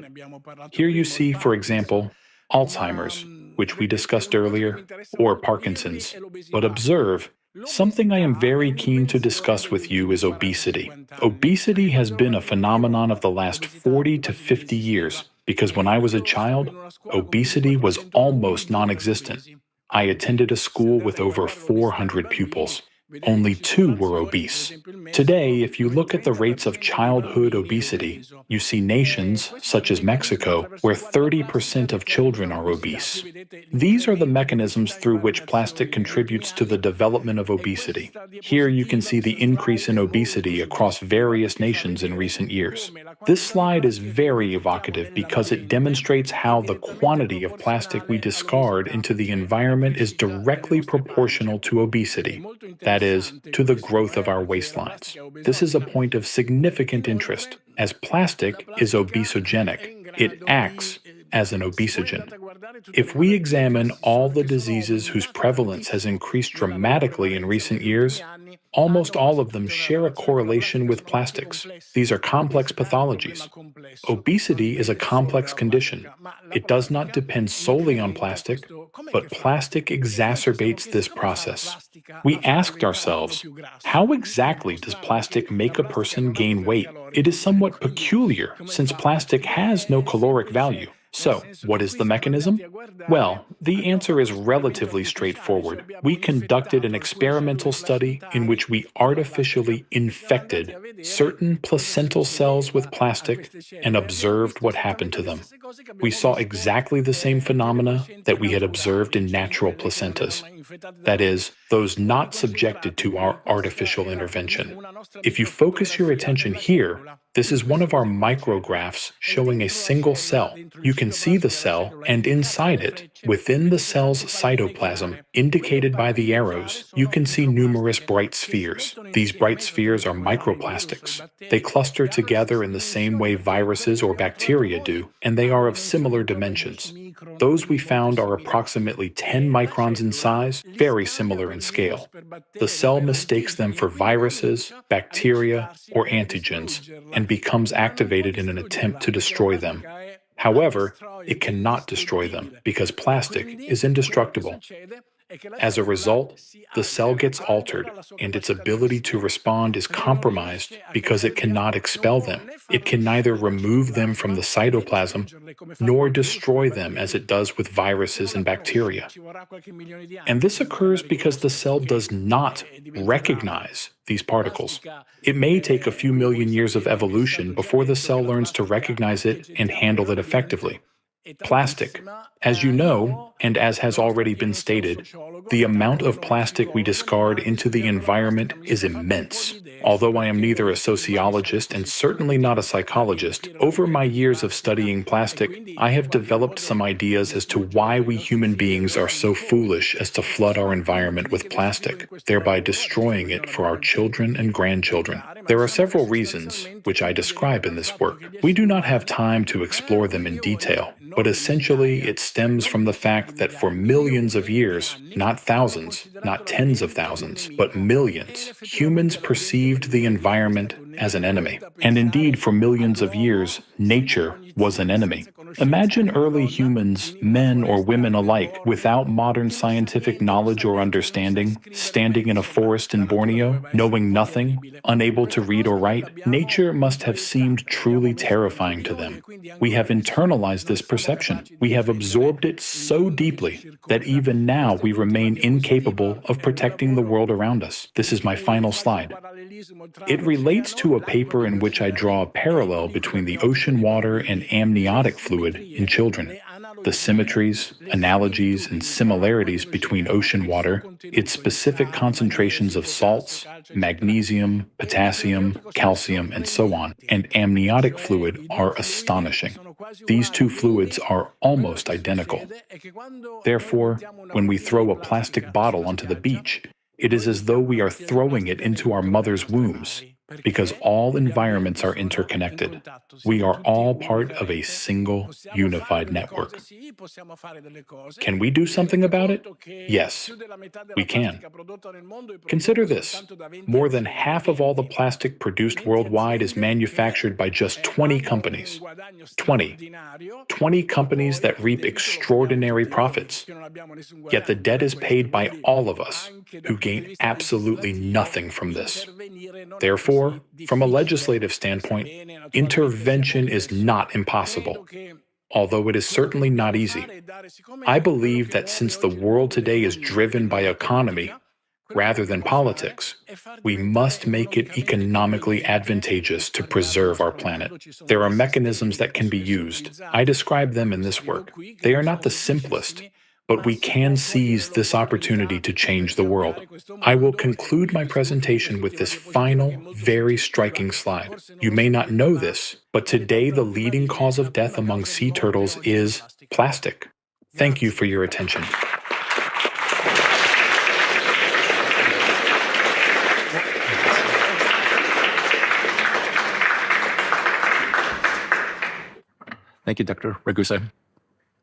Speaker 7: Here you see, for example, Alzheimer's, which we discussed earlier, or Parkinson's. But observe, something I am very keen to discuss with you is obesity. Obesity has been a phenomenon of the last 40 to 50 years, because when I was a child, obesity was almost non-existent. I attended a school with over 400 pupils. Only 2 were obese. Today, if you look at the rates of childhood obesity, you see nations, such as Mexico, where 30% of children are obese. These are the mechanisms through which plastic contributes to the development of obesity. Here you can see the increase in obesity across various nations in recent years. This slide is very evocative because it demonstrates how the quantity of plastic we discard into the environment is directly proportional to obesity. That is, to the growth of our waistlines. This is a point of significant interest, as plastic is obesogenic. It acts as an obesogen. If we examine all the diseases whose prevalence has increased dramatically in recent years, Almost all of them share a correlation with plastics. These are complex pathologies. Obesity is a complex condition. It does not depend solely on plastic, but plastic exacerbates this process. We asked ourselves, how exactly does plastic make a person gain weight? It is somewhat peculiar since plastic has no caloric value. So, what is the mechanism? Well, the answer is relatively straightforward. We conducted an experimental study in which we artificially infected certain placental cells with plastic and observed what happened to them. We saw exactly the same phenomena that we had observed in natural placentas. That is, those not subjected to our artificial intervention. If you focus your attention here, this is one of our micrographs showing a single cell. You can see the cell, and inside it, within the cell's cytoplasm, indicated by the arrows, you can see numerous bright spheres. These bright spheres are microplastics. They cluster together in the same way viruses or bacteria do, and they are of similar dimensions. Those we found are approximately 10 microns in size, very similar in scale. The cell mistakes them for viruses, bacteria, or antigens, and becomes activated in an attempt to destroy them. However, it cannot destroy them because plastic is indestructible. As a result, the cell gets altered and its ability to respond is compromised because it cannot expel them. It can neither remove them from the cytoplasm nor destroy them as it does with viruses and bacteria. And this occurs because the cell does not recognize these particles. It may take a few million years of evolution before the cell learns to recognize it and handle it effectively. Plastic. As you know, and as has already been stated, the amount of plastic we discard into the environment is immense. Although I am neither a sociologist and certainly not a psychologist, over my years of studying plastic, I have developed some ideas as to why we human beings are so foolish as to flood our environment with plastic, thereby destroying it for our children and grandchildren. There are several reasons, which I describe in this work. We do not have time to explore them in detail, but essentially it stems from the fact that for millions of years, not thousands, not tens of thousands, but millions, humans perceived the environment as an enemy. And indeed, for millions of years, nature was an enemy. Imagine early humans, men or women alike, without modern scientific knowledge or understanding, standing in a forest in Borneo, knowing nothing, unable to read or write. Nature must have seemed truly terrifying to them. We have internalized this perception. We have absorbed it so deeply that even now we remain incapable of protecting the world around us. This is my final slide. It relates to a paper in which I draw a parallel between the ocean water and amniotic fluid in children. The symmetries, analogies, and similarities between ocean water, its specific concentrations of salts, magnesium, potassium, calcium, and so on, and amniotic fluid are astonishing. These two fluids are almost identical. Therefore, when we throw a plastic bottle onto the beach, it is as though we are throwing it into our mother's wombs, because all environments are interconnected. We are all part of a single, unified network. Can we do something about it? Yes, we can. Consider this. More than half of all the plastic produced worldwide is manufactured by just 20 companies. 20 companies that reap extraordinary profits. Yet the debt is paid by all of us, who gain absolutely nothing from this. Therefore, from a legislative standpoint, intervention is not impossible, although it is certainly not easy. I believe that since the world today is driven by economy rather than politics, we must make it economically advantageous to preserve our planet. There are mechanisms that can be used. I describe them in this work. They are not the simplest, but we can seize this opportunity to change the world. I will conclude my presentation with this final, very striking slide. You may not know this, but today the leading cause of death among sea turtles is plastic. Thank you for your attention.
Speaker 4: Thank you, Dr. Ragusa.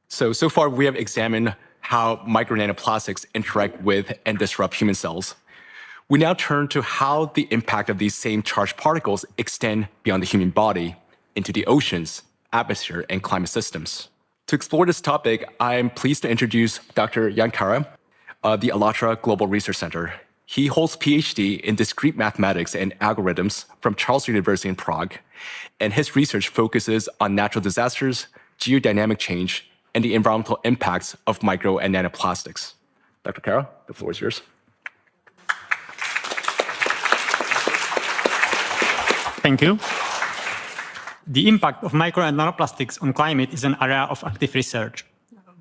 Speaker 4: So far we have examined how micro nanoplastics interact with and disrupt human cells. We now turn to how the impact of these same charged particles extend beyond the human body into the oceans, atmosphere, and climate systems. To explore this topic, I'm pleased to introduce Dr. Jan Kara of the ALLATRA Global Research Center. He holds PhD in discrete mathematics and algorithms from Charles University in Prague, and his research focuses on natural disasters, geodynamic change, and the environmental impacts of micro and nanoplastics. Dr. Kara, the floor is yours.
Speaker 8: Thank you. The impact of micro and nanoplastics on climate is an area of active research.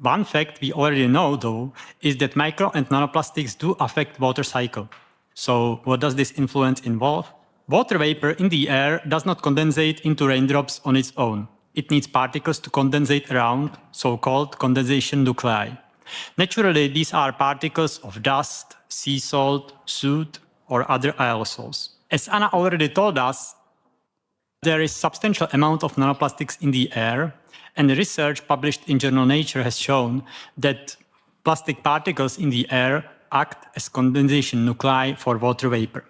Speaker 8: One fact we already know, though, is that micro and nanoplastics do affect water cycle. So what does this influence involve? Water vapor in the air does not condensate into raindrops on its own. It needs particles to condensate around, so-called condensation nuclei. Naturally, these are particles of dust, sea salt, soot, or other aerosols. As Anna already told us, there is substantial amount of nanoplastics in the air, and the research published in journal Nature has shown that plastic particles in the air act as condensation nuclei for water vapor.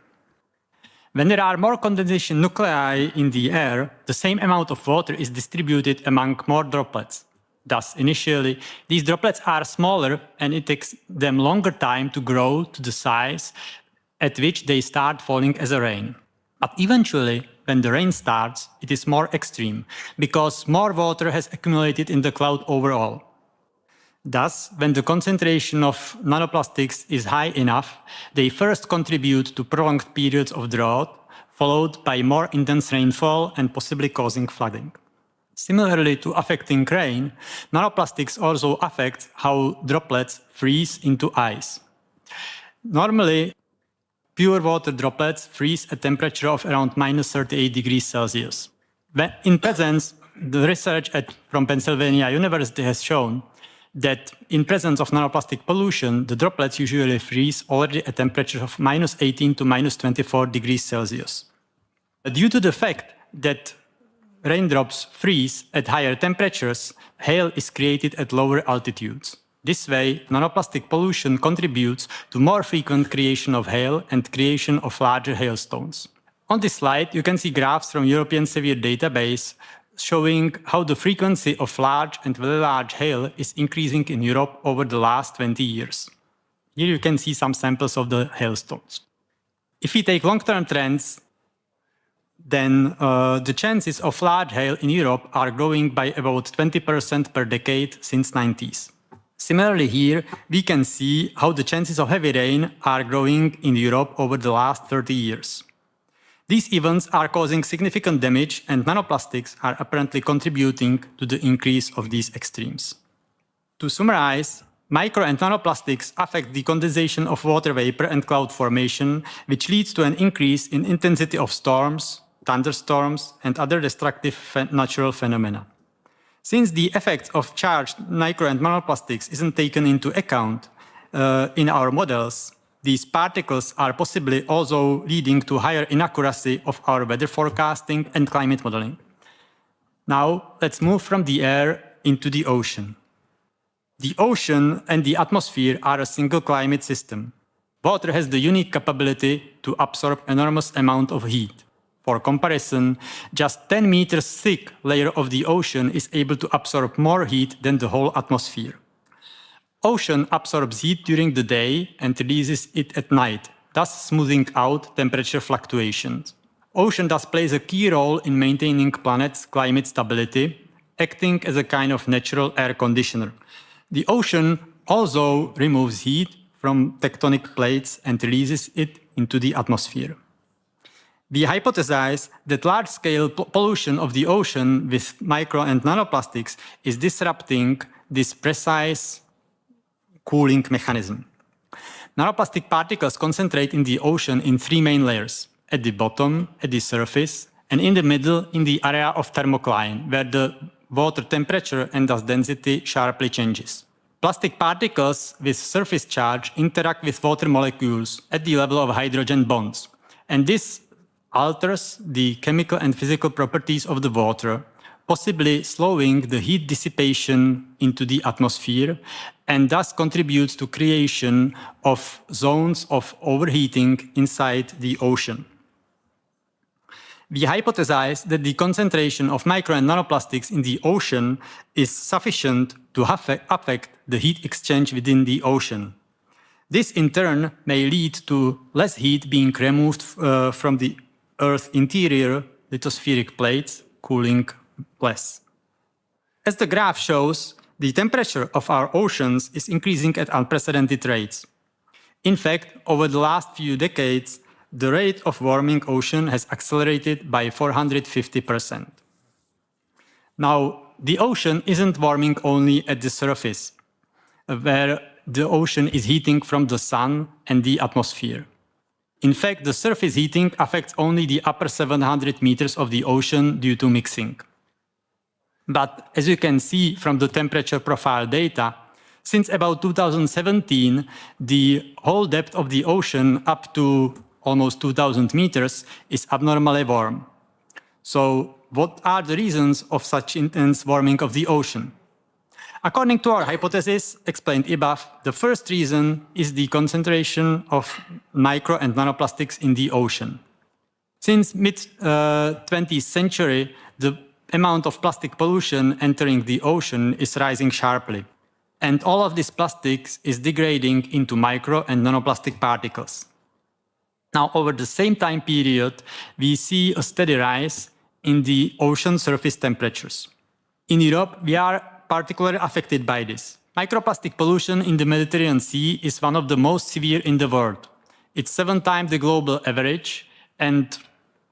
Speaker 8: When there are more condensation nuclei in the air, the same amount of water is distributed among more droplets. Thus, initially, these droplets are smaller and it takes them longer time to grow to the size at which they start falling as a rain. But eventually, when the rain starts, it is more extreme, because more water has accumulated in the cloud overall. Thus, when the concentration of nanoplastics is high enough, they first contribute to prolonged periods of drought, followed by more intense rainfall and possibly causing flooding. Similarly to affecting rain, nanoplastics also affect how droplets freeze into ice. Normally, pure water droplets freeze at a temperature of around -38 degrees Celsius. In presence, the research from Pennsylvania University has shown that in presence of nanoplastic pollution, the droplets usually freeze already at temperatures of -18 to -24 degrees Celsius. Due to the fact that raindrops freeze at higher temperatures, hail is created at lower altitudes. This way, nanoplastic pollution contributes to more frequent creation of hail and creation of larger hailstones. On this slide, you can see graphs from European Severe Database showing how the frequency of large and very large hail is increasing in Europe over the last 20 years. Here you can see some samples of the hailstones. If we take long-term trends, then the chances of large hail in Europe are growing by about 20% per decade since 90s. Similarly here, we can see how the chances of heavy rain are growing in Europe over the last 30 years. These events are causing significant damage, and nanoplastics are apparently contributing to the increase of these extremes. To summarize, micro and nanoplastics affect the condensation of water vapor and cloud formation, which leads to an increase in intensity of storms, thunderstorms, and other destructive natural phenomena. Since the effects of charged micro and nanoplastics isn't taken into account in our models, these particles are possibly also leading to higher inaccuracy of our weather forecasting and climate modeling. Now, let's move from the air into the ocean. The ocean and the atmosphere are a single climate system. Water has the unique capability to absorb enormous amount of heat. For comparison, just 10 meters thick layer of the ocean is able to absorb more heat than the whole atmosphere. Ocean absorbs heat during the day and releases it at night, thus smoothing out temperature fluctuations. Ocean thus plays a key role in maintaining planet's climate stability, acting as a kind of natural air conditioner. The ocean also removes heat from tectonic plates and releases it into the atmosphere. We hypothesize that large-scale pollution of the ocean with micro and nanoplastics is disrupting this precise cooling mechanism. Nanoplastic particles concentrate in the ocean in three main layers: at the bottom, at the surface, and in the middle in the area of thermocline, where the water temperature and thus density sharply changes. Plastic particles with surface charge interact with water molecules at the level of hydrogen bonds, and this alters the chemical and physical properties of the water, possibly slowing the heat dissipation into the atmosphere and thus contributes to creation of zones of overheating inside the ocean. We hypothesize that the concentration of micro and nanoplastics in the ocean is sufficient to affect the heat exchange within the ocean. This in turn may lead to less heat being removed from the Earth's interior lithospheric plates, cooling less. As the graph shows, the temperature of our oceans is increasing at unprecedented rates. In fact, over the last few decades, the rate of warming ocean has accelerated by 450%. Now, the ocean isn't warming only at the surface, where the ocean is heating from the sun and the atmosphere. In fact, the surface heating affects only the upper 700 meters of the ocean due to mixing. But as you can see from the temperature profile data, since about 2017, the whole depth of the ocean up to almost 2,000 meters is abnormally warm. So what are the reasons of such intense warming of the ocean? According to our hypothesis explained above, the first reason is the concentration of micro and nanoplastics in the ocean. Since mid-20th century, the amount of plastic pollution entering the ocean is rising sharply. And all of this plastics is degrading into micro and nanoplastic particles. Now, over the same time period, we see a steady rise in the ocean surface temperatures. In Europe, we are particularly affected by this. Microplastic pollution in the Mediterranean Sea is one of the most severe in the world. It's 7 times the global average and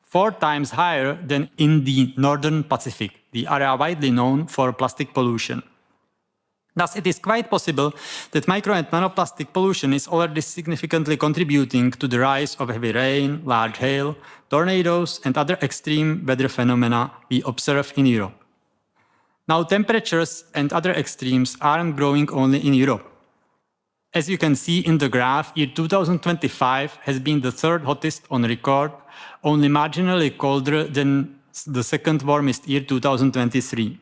Speaker 8: 4 times higher than in the Northern Pacific, the area widely known for plastic pollution. Thus, it is quite possible that micro and nanoplastic pollution is already significantly contributing to the rise of heavy rain, large hail, tornadoes, and other extreme weather phenomena we observe in Europe. Now, temperatures and other extremes aren't growing only in Europe. As you can see in the graph, year 2025 has been the 3rd hottest on record, only marginally colder than the 2nd warmest year 2023.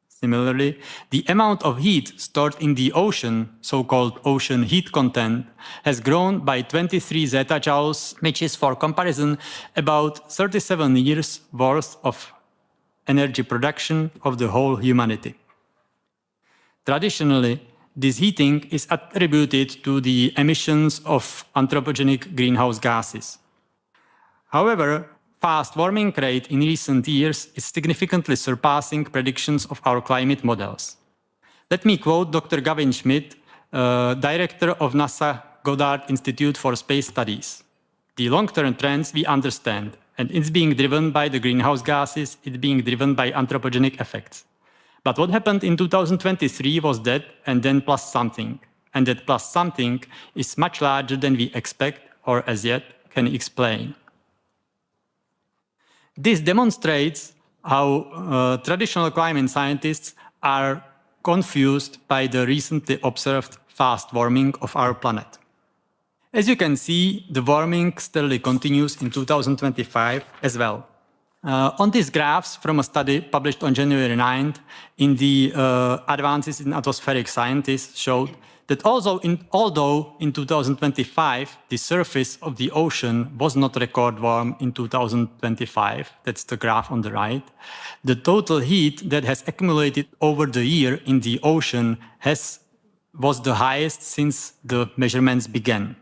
Speaker 8: Similarly, the amount of heat stored in the ocean, so-called ocean heat content, has grown by 23 zettajoules, which is, for comparison, about 37 years' worth of energy production of the whole humanity. Traditionally, this heating is attributed to the emissions of anthropogenic greenhouse gases. However, fast warming rate in recent years is significantly surpassing predictions of our climate models. Let me quote Dr. Gavin Schmidt, director of NASA Goddard Institute for Space Studies. The long-term trends we understand, and it's being driven by the greenhouse gases, it's being driven by anthropogenic effects. But what happened in 2023 was that, and then plus something. And that plus something is much larger than we expect or as yet can explain. This demonstrates how traditional climate scientists are confused by the recently observed fast warming of our planet. As you can see, the warming steadily continues in 2025 as well. On these graphs from a study published on January 9th in the Advances in Atmospheric Sciences showed that although in 2025 the surface of the ocean was not record warm in 2025, that's the graph on the right, the total heat that has accumulated over the year in the ocean was the highest since the measurements began.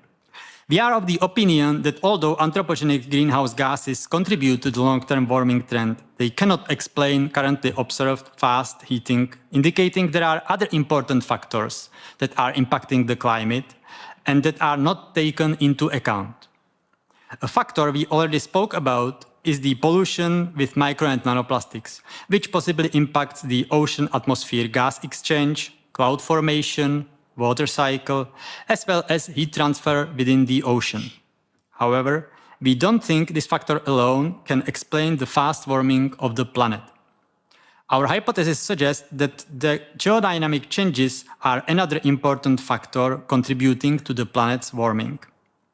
Speaker 8: We are of the opinion that although anthropogenic greenhouse gases contribute to the long-term warming trend, they cannot explain currently observed fast heating, indicating there are other important factors that are impacting the climate and that are not taken into account. A factor we already spoke about is the pollution with micro and nanoplastics, which possibly impacts the ocean atmosphere gas exchange, cloud formation, water cycle, as well as heat transfer within the ocean. However, we don't think this factor alone can explain the fast warming of the planet. Our hypothesis suggests that the geodynamic changes are another important factor contributing to the planet's warming.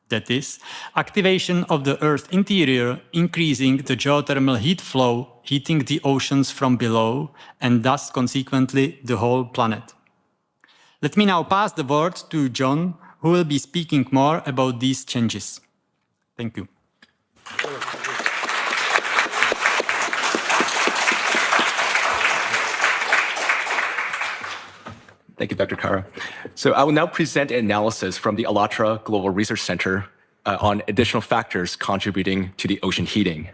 Speaker 8: That is, activation of the Earth's interior, increasing the geothermal heat flow, heating the oceans from below, and thus consequently the whole planet. Let me now pass the word to John, who will be speaking more about these changes. Thank you.
Speaker 4: Thank you, Dr. Kara. So I will now present an analysis from the ALLATRA Global Research Center on additional factors contributing to the ocean heating.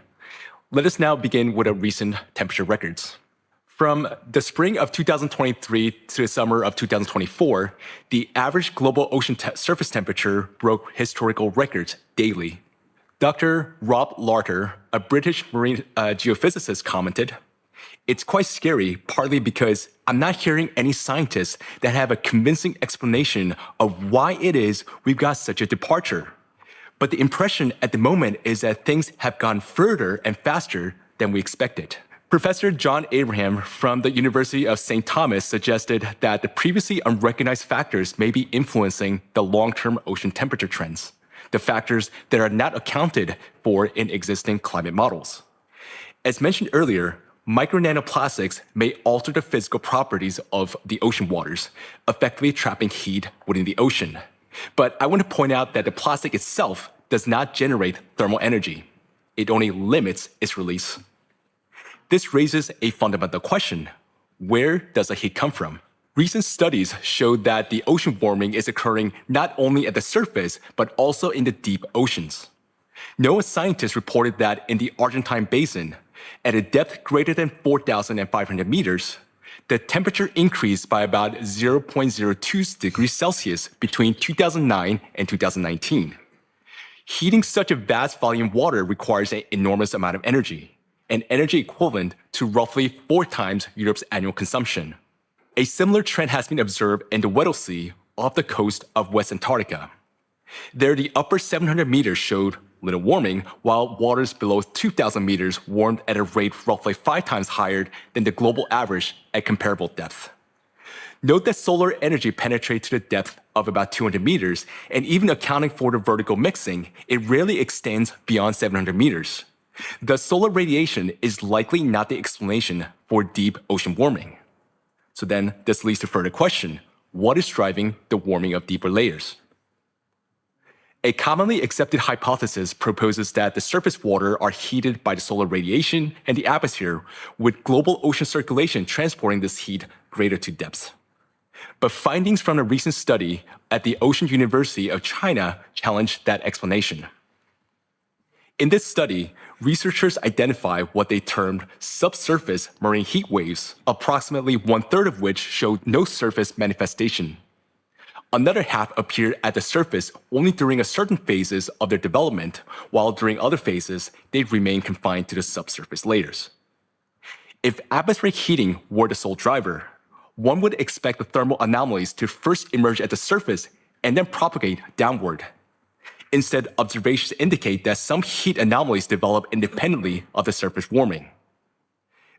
Speaker 4: Let us now begin with our recent temperature records. From the spring of 2023 to the summer of 2024, the average global ocean surface temperature broke historical records daily. Dr. Rob Larter, a British marine geophysicist, commented, "It's quite scary, partly because I'm not hearing any scientists that have a convincing explanation of why it is we've got such a departure. But the impression at the moment is that things have gone further and faster than we expected." Professor John Abraham from the University of St. Thomas suggested that the previously unrecognized factors may be influencing the long-term ocean temperature trends, the factors that are not accounted for in existing climate models. As mentioned earlier, micro-nanoplastics may alter the physical properties of the ocean waters, effectively trapping heat within the ocean. But I want to point out that the plastic itself does not generate thermal energy. It only limits its release. This raises a fundamental question. Where does the heat come from? Recent studies showed that the ocean warming is occurring not only at the surface, but also in the deep oceans. NOAA scientists reported that in the Argentine basin, at a depth greater than 4,500 meters, the temperature increased by about 0.02 degrees Celsius between 2009 and 2019. Heating such a vast volume of water requires an enormous amount of energy, an energy equivalent to roughly 4 times Europe's annual consumption. A similar trend has been observed in the Weddell Sea off the coast of West Antarctica. There, the upper 700 meters showed little warming, while waters below 2,000 meters warmed at a rate roughly 5 times higher than the global average at comparable depth. Note that solar energy penetrates to the depth of about 200 meters, and even accounting for the vertical mixing, it rarely extends beyond 700 meters. The solar radiation is likely not the explanation for deep ocean warming. So then this leads to further question. What is driving the warming of deeper layers? A commonly accepted hypothesis proposes that the surface water are heated by the solar radiation and the atmosphere, with global ocean circulation transporting this heat greater to depths. But findings from a recent study at the Ocean University of China challenge that explanation. In this study, researchers identified what they termed subsurface marine heat waves, approximately 1/3 of which showed no surface manifestation. Another half appeared at the surface only during certain phases of their development, while during other phases, they remained confined to the subsurface layers. If atmospheric heating were the sole driver, one would expect the thermal anomalies to first emerge at the surface and then propagate downward. Instead, observations indicate that some heat anomalies develop independently of the surface warming.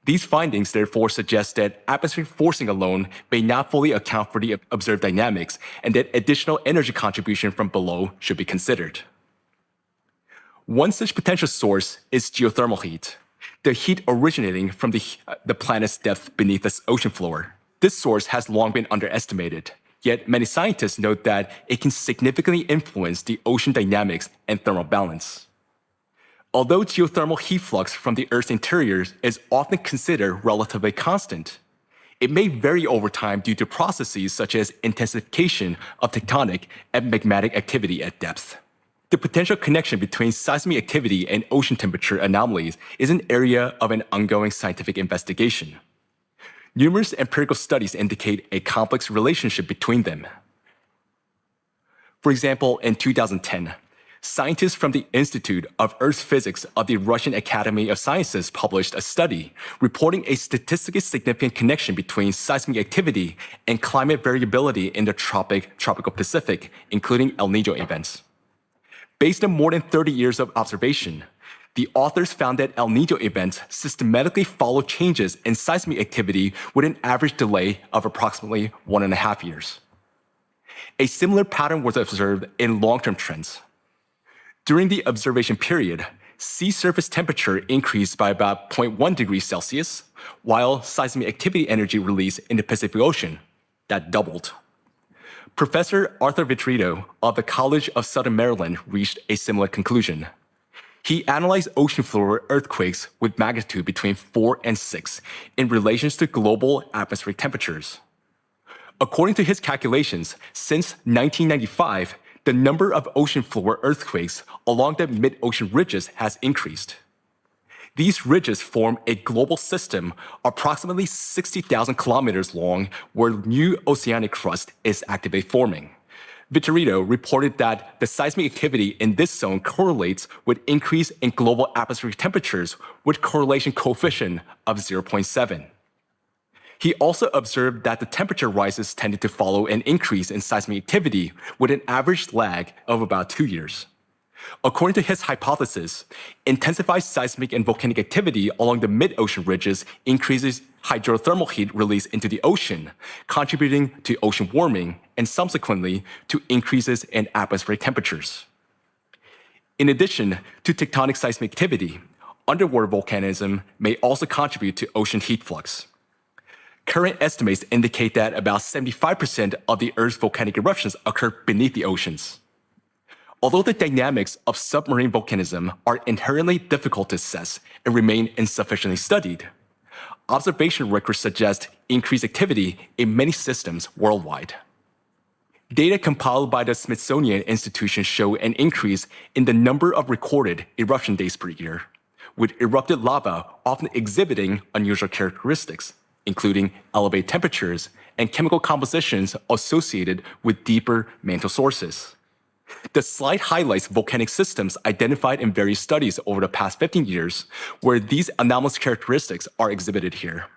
Speaker 4: These findings therefore suggest that atmospheric forcing alone may not fully account for the observed dynamics, and that additional energy contribution from below should be considered. One such potential source is geothermal heat, the heat originating from the planet's depth beneath the ocean floor. This source has long been underestimated. Yet many scientists note that it can significantly influence the ocean dynamics and thermal balance. Although geothermal heat flux from the Earth's interior is often considered relatively constant, it may vary over time due to processes such as intensification of tectonic and magmatic activity at depth. The potential connection between seismic activity and ocean temperature anomalies is an area of an ongoing scientific investigation. Numerous empirical studies indicate a complex relationship between them. For example, in 2010, scientists from the Institute of Earth Physics of the Russian Academy of Sciences published a study reporting a statistically significant connection between seismic activity and climate variability in the tropical Pacific, including El Niño events. Based on more than 30 years of observation, the authors found that El Niño events systematically follow changes in seismic activity with an average delay of approximately 1.5 years. A similar pattern was observed in long-term trends. During the observation period, sea surface temperature increased by about 0.1 degrees Celsius, while seismic activity energy release in the Pacific Ocean, that doubled. Professor Arthur Vitrito of the College of Southern Maryland reached a similar conclusion. He analyzed ocean floor earthquakes with magnitude between 4 and 6 in relation to global atmospheric temperatures. According to his calculations, since 1995, the number of ocean floor earthquakes along the mid-ocean ridges has increased. These ridges form a global system approximately 60,000 kilometers long where new oceanic crust is actively forming. Vitrito reported that the seismic activity in this zone correlates with increase in global atmospheric temperatures with correlation coefficient of 0.7. He also observed that the temperature rises tended to follow an increase in seismic activity with an average lag of about 2 years. According to his hypothesis, intensified seismic and volcanic activity along the mid-ocean ridges increases hydrothermal heat release into the ocean, contributing to ocean warming and subsequently to increases in atmospheric temperatures. In addition to tectonic seismic activity, underwater volcanism may also contribute to ocean heat flux. Current estimates indicate that about 75% of the Earth's volcanic eruptions occur beneath the oceans. Although the dynamics of submarine volcanism are inherently difficult to assess and remain insufficiently studied, observation records suggest increased activity in many systems worldwide. Data compiled by the Smithsonian Institution show an increase in the number of recorded eruption days per year, with erupted lava often exhibiting unusual characteristics, including elevated temperatures and chemical compositions associated with deeper mantle sources. The slide highlights volcanic systems identified in various studies over the past 15 years, where these anomalous characteristics are exhibited here.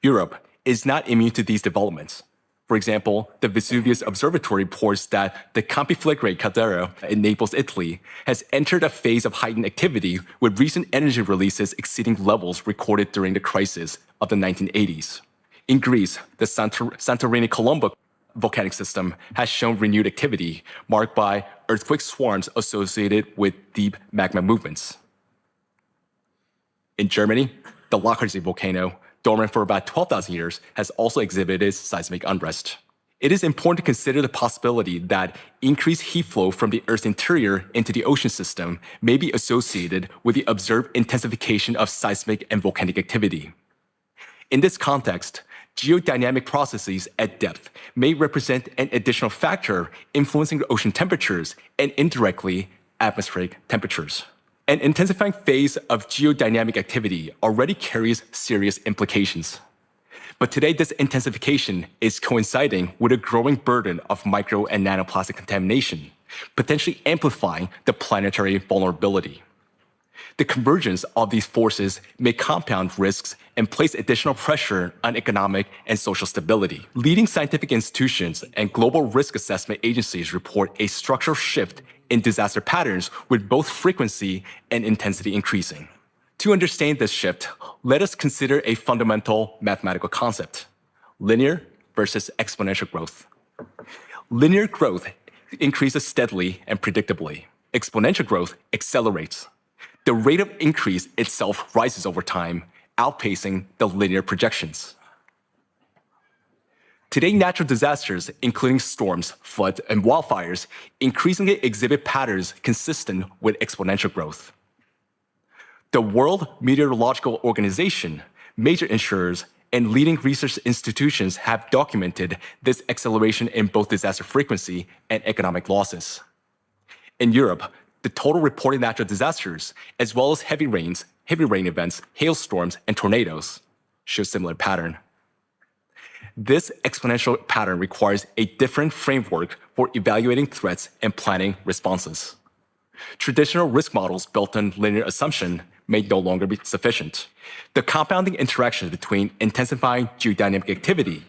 Speaker 4: Europe is not immune to these developments. For example, the Vesuvius Observatory reports that the Campifligre caldera in Naples, Italy, has entered a phase of heightened activity with recent energy releases exceeding levels recorded during the crisis of the 1980s. In Greece, the Santorini-Colombo volcanic system has shown renewed activity marked by earthquake swarms associated with deep magma movements. In Germany, the Lockersee volcano, dormant for about 12,000 years, has also exhibited seismic unrest. It is important to consider the possibility that increased heat flow from the Earth's interior into the ocean system may be associated with the observed intensification of seismic and volcanic activity. In this context, geodynamic processes at depth may represent an additional factor influencing ocean temperatures and indirectly atmospheric temperatures. An intensifying phase of geodynamic activity already carries serious implications. But today, this intensification is coinciding with a growing burden of micro and nanoplastic contamination, potentially amplifying the planetary vulnerability. The convergence of these forces may compound risks and place additional pressure on economic and social stability. Leading scientific institutions and global risk assessment agencies report a structural shift in disaster patterns with both frequency and intensity increasing. To understand this shift, let us consider a fundamental mathematical concept: linear versus exponential growth. Linear growth increases steadily and predictably. Exponential growth accelerates. The rate of increase itself rises over time, outpacing the linear projections. Today, natural disasters, including storms, floods, and wildfires, increasingly exhibit patterns consistent with exponential growth. The World Meteorological Organization, major insurers, and leading research institutions have documented this acceleration in both disaster frequency and economic losses. In Europe, the total reported natural disasters, as well as heavy rain events, hailstorms, and tornadoes, show similar pattern. This exponential pattern requires a different framework for evaluating threats and planning responses. Traditional risk models built on linear assumption may no longer be sufficient. The compounding interactions between intensifying geodynamic activity,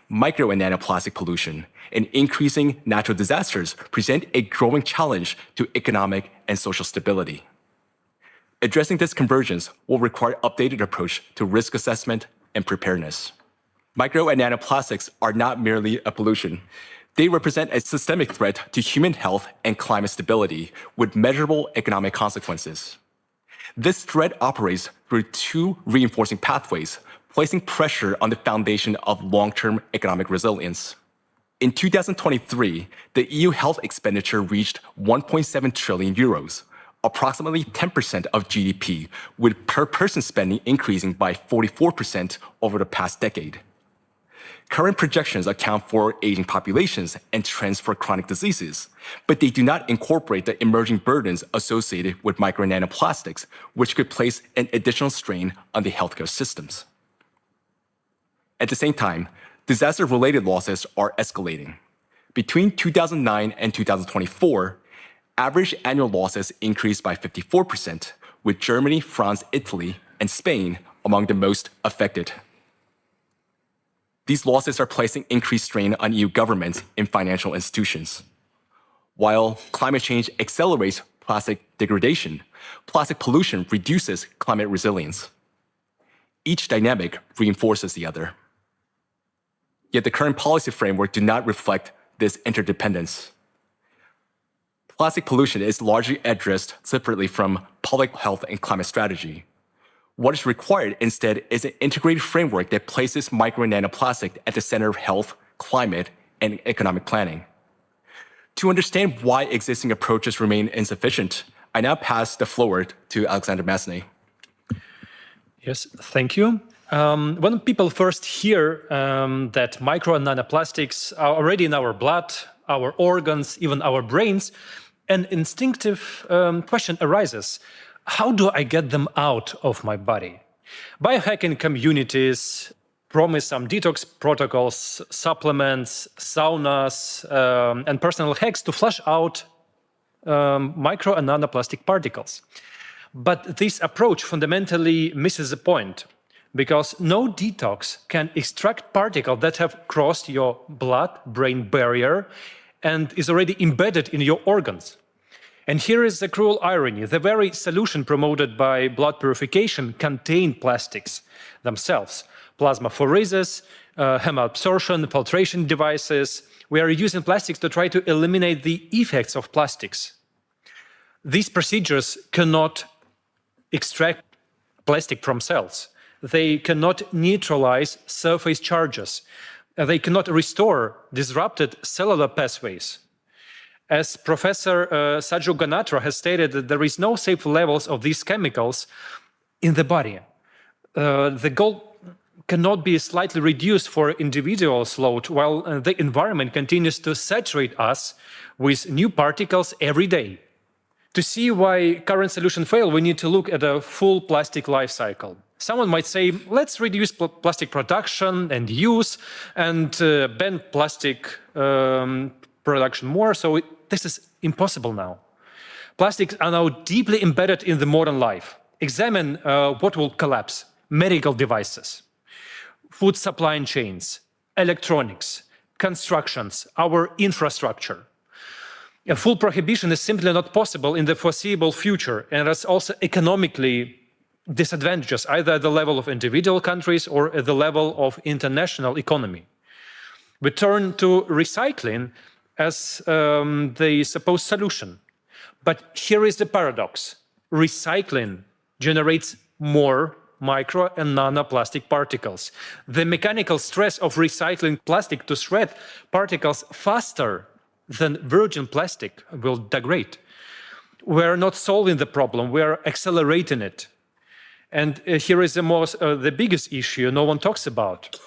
Speaker 4: micro and nanoplastic pollution, and increasing natural disasters present a growing challenge to economic and social stability. Addressing this convergence will require an updated approach to risk assessment and preparedness. Micro and nanoplastics are not merely a pollution. They represent a systemic threat to human health and climate stability with measurable economic consequences. This threat operates through two reinforcing pathways, placing pressure on the foundation of long-term economic resilience. In 2023, the EU health expenditure reached 1.7 trillion euros, approximately 10% of GDP, with per person spending increasing by 44% over the past decade. Current projections account for aging populations and trends for chronic diseases, but they do not incorporate the emerging burdens associated with micro and nanoplastics, which could place an additional strain on the healthcare systems. At the same time, disaster-related losses are escalating. Between 2009 and 2024, average annual losses increased by 54%, with Germany, France, Italy, and Spain among the most affected. These losses are placing increased strain on EU governments and financial institutions. While climate change accelerates plastic degradation, plastic pollution reduces climate resilience. Each dynamic reinforces the other. Yet the current policy framework do not reflect this interdependence. Plastic pollution is largely addressed separately from public health and climate strategy. What is required instead is an integrated framework that places micro and nanoplastic at the center of health, climate, and economic planning. To understand why existing approaches remain insufficient, I now pass the floor to Alexander Massenet.
Speaker 6: Yes, thank you. When people first hear that micro and nanoplastics are already in our blood, our organs, even our brains, an instinctive question arises. How do I get them out of my body? Biohacking communities promise some detox protocols, supplements, saunas, and personal hacks to flush out micro and nanoplastic particles. But this approach fundamentally misses the point, because no detox can extract particles that have crossed your blood-brain barrier and is already embedded in your organs. And here is the cruel irony. The very solution promoted by blood purification contained plastics themselves. Plasmapheresis, hemabsorption, filtration devices. We are using plastics to try to eliminate the effects of plastics. These procedures cannot extract plastic from cells. They cannot neutralize surface charges. They cannot restore disrupted cellular pathways. As Professor Sajju Ganatra has stated, that there is no safe levels of these chemicals in the body. The goal cannot be slightly reduced for individuals' load, while the environment continues to saturate us with new particles every day. To see why current solutions fail, we need to look at a full plastic life cycle. Someone might say, let's reduce plastic production and use and ban plastic production more. So this is impossible now. Plastics are now deeply embedded in the modern life. Examine what will collapse: medical devices, food supply chains, electronics, constructions, our infrastructure. A full prohibition is simply not possible in the foreseeable future, and it's also economically disadvantageous, either at the level of individual countries or at the level of international economy. We turn to recycling as the supposed solution. But here is the paradox. Recycling generates more micro and nanoplastic particles. The mechanical stress of recycling plastic to shred particles faster than virgin plastic will degrade. We're not solving the problem, we're accelerating it. And here is the biggest issue no one talks about,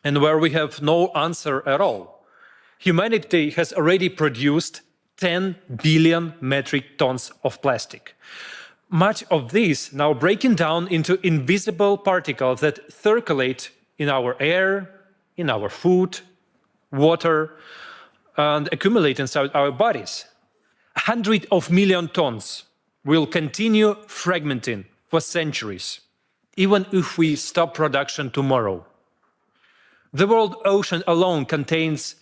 Speaker 6: and where we have no answer at all. Humanity has already produced 10 billion metric tons of plastic. Much of this now breaking down into invisible particles that circulate in our air, in our food, water, and accumulate inside our bodies. 100 million tons will continue fragmenting for centuries, even if we stop production tomorrow. The world ocean alone contains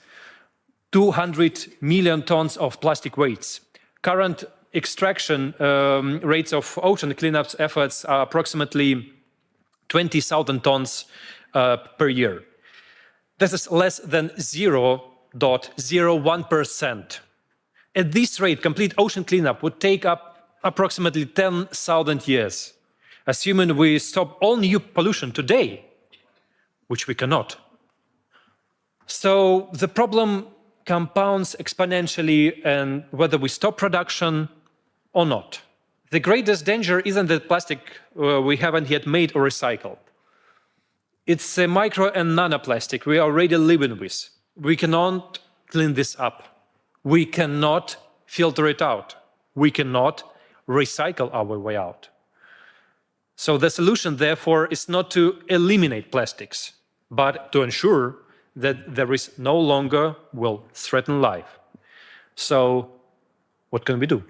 Speaker 6: 200 million tons of plastic waste. Current extraction rates of ocean cleanup efforts are approximately 20,000 tons per year. This is less than 0.01%. At this rate, complete ocean cleanup would take up approximately 10,000 years, assuming we stop all new pollution today, which we cannot. So the problem compounds exponentially, and whether we stop production or not. The greatest danger isn't that plastic we haven't yet made or recycled. It's a micro and nanoplastic we are already living with. We cannot clean this up. We cannot filter it out. We cannot recycle our way out. So the solution, therefore, is not to eliminate plastics, but to ensure that there is no longer will threaten life. So what can we do?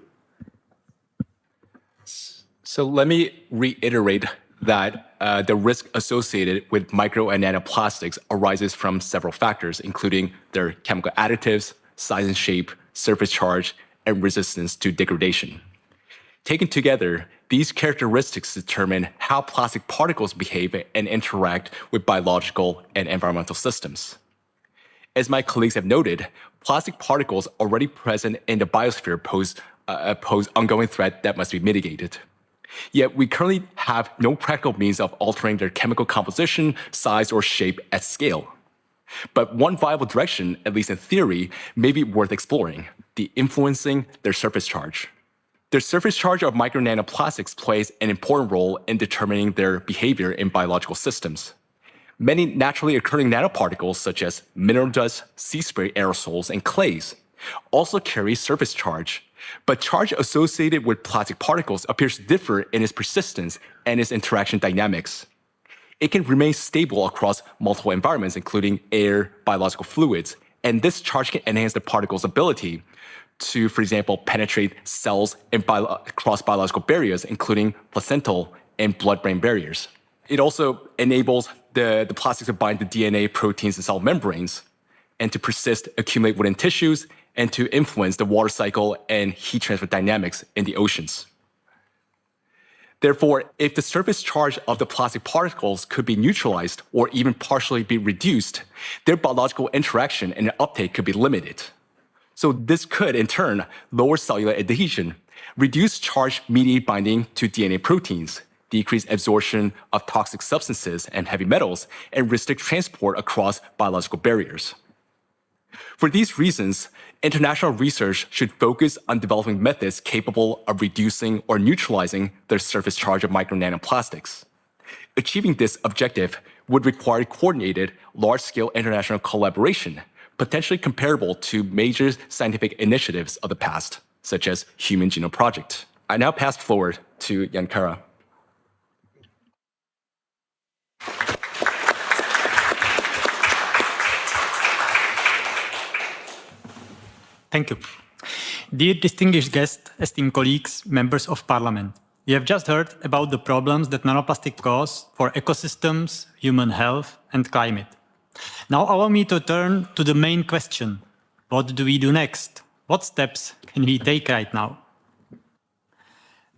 Speaker 4: So let me reiterate that the risk associated with micro and nanoplastics arises from several factors, including their chemical additives, size and shape, surface charge, and resistance to degradation. Taken together, these characteristics determine how plastic particles behave and interact with biological and environmental systems. As my colleagues have noted, plastic particles already present in the biosphere pose ongoing threat that must be mitigated. Yet we currently have no practical means of altering their chemical composition, size, or shape at scale. But one viable direction, at least in theory, may be worth exploring: the influencing their surface charge. The surface charge of micro nanoplastics plays an important role in determining their behavior in biological systems. Many naturally occurring nanoparticles, such as mineral dust, sea spray aerosols, and clays, also carry surface charge. But charge associated with plastic particles appears to differ in its persistence and its interaction dynamics. It can remain stable across multiple environments, including air, biological fluids, and this charge can enhance the particle's ability to, for example, penetrate cells and cross biological barriers, including placental and blood-brain barriers. It also enables the plastics to bind to DNA, proteins, and cell membranes, and to persist, accumulate within tissues, and to influence the water cycle and heat transfer dynamics in the oceans. Therefore, if the surface charge of the plastic particles could be neutralized or even partially be reduced, their biological interaction and uptake could be limited. So this could, in turn, lower cellular adhesion, reduce charge-mediated binding to DNA proteins, decrease absorption of toxic substances and heavy metals, and restrict transport across biological barriers. For these reasons, international research should focus on developing methods capable of reducing or neutralizing the surface charge of micro nanoplastics. Achieving this objective would require coordinated, large-scale international collaboration, potentially comparable to major scientific initiatives of the past, such as Human Genome Project. I now pass forward to Jan Kara.
Speaker 8: Thank you. Dear distinguished guests, esteemed colleagues, members of parliament, you have just heard about the problems that nanoplastics cause for ecosystems, human health, and climate. Now allow me to turn to the main question. What do we do next? What steps can we take right now?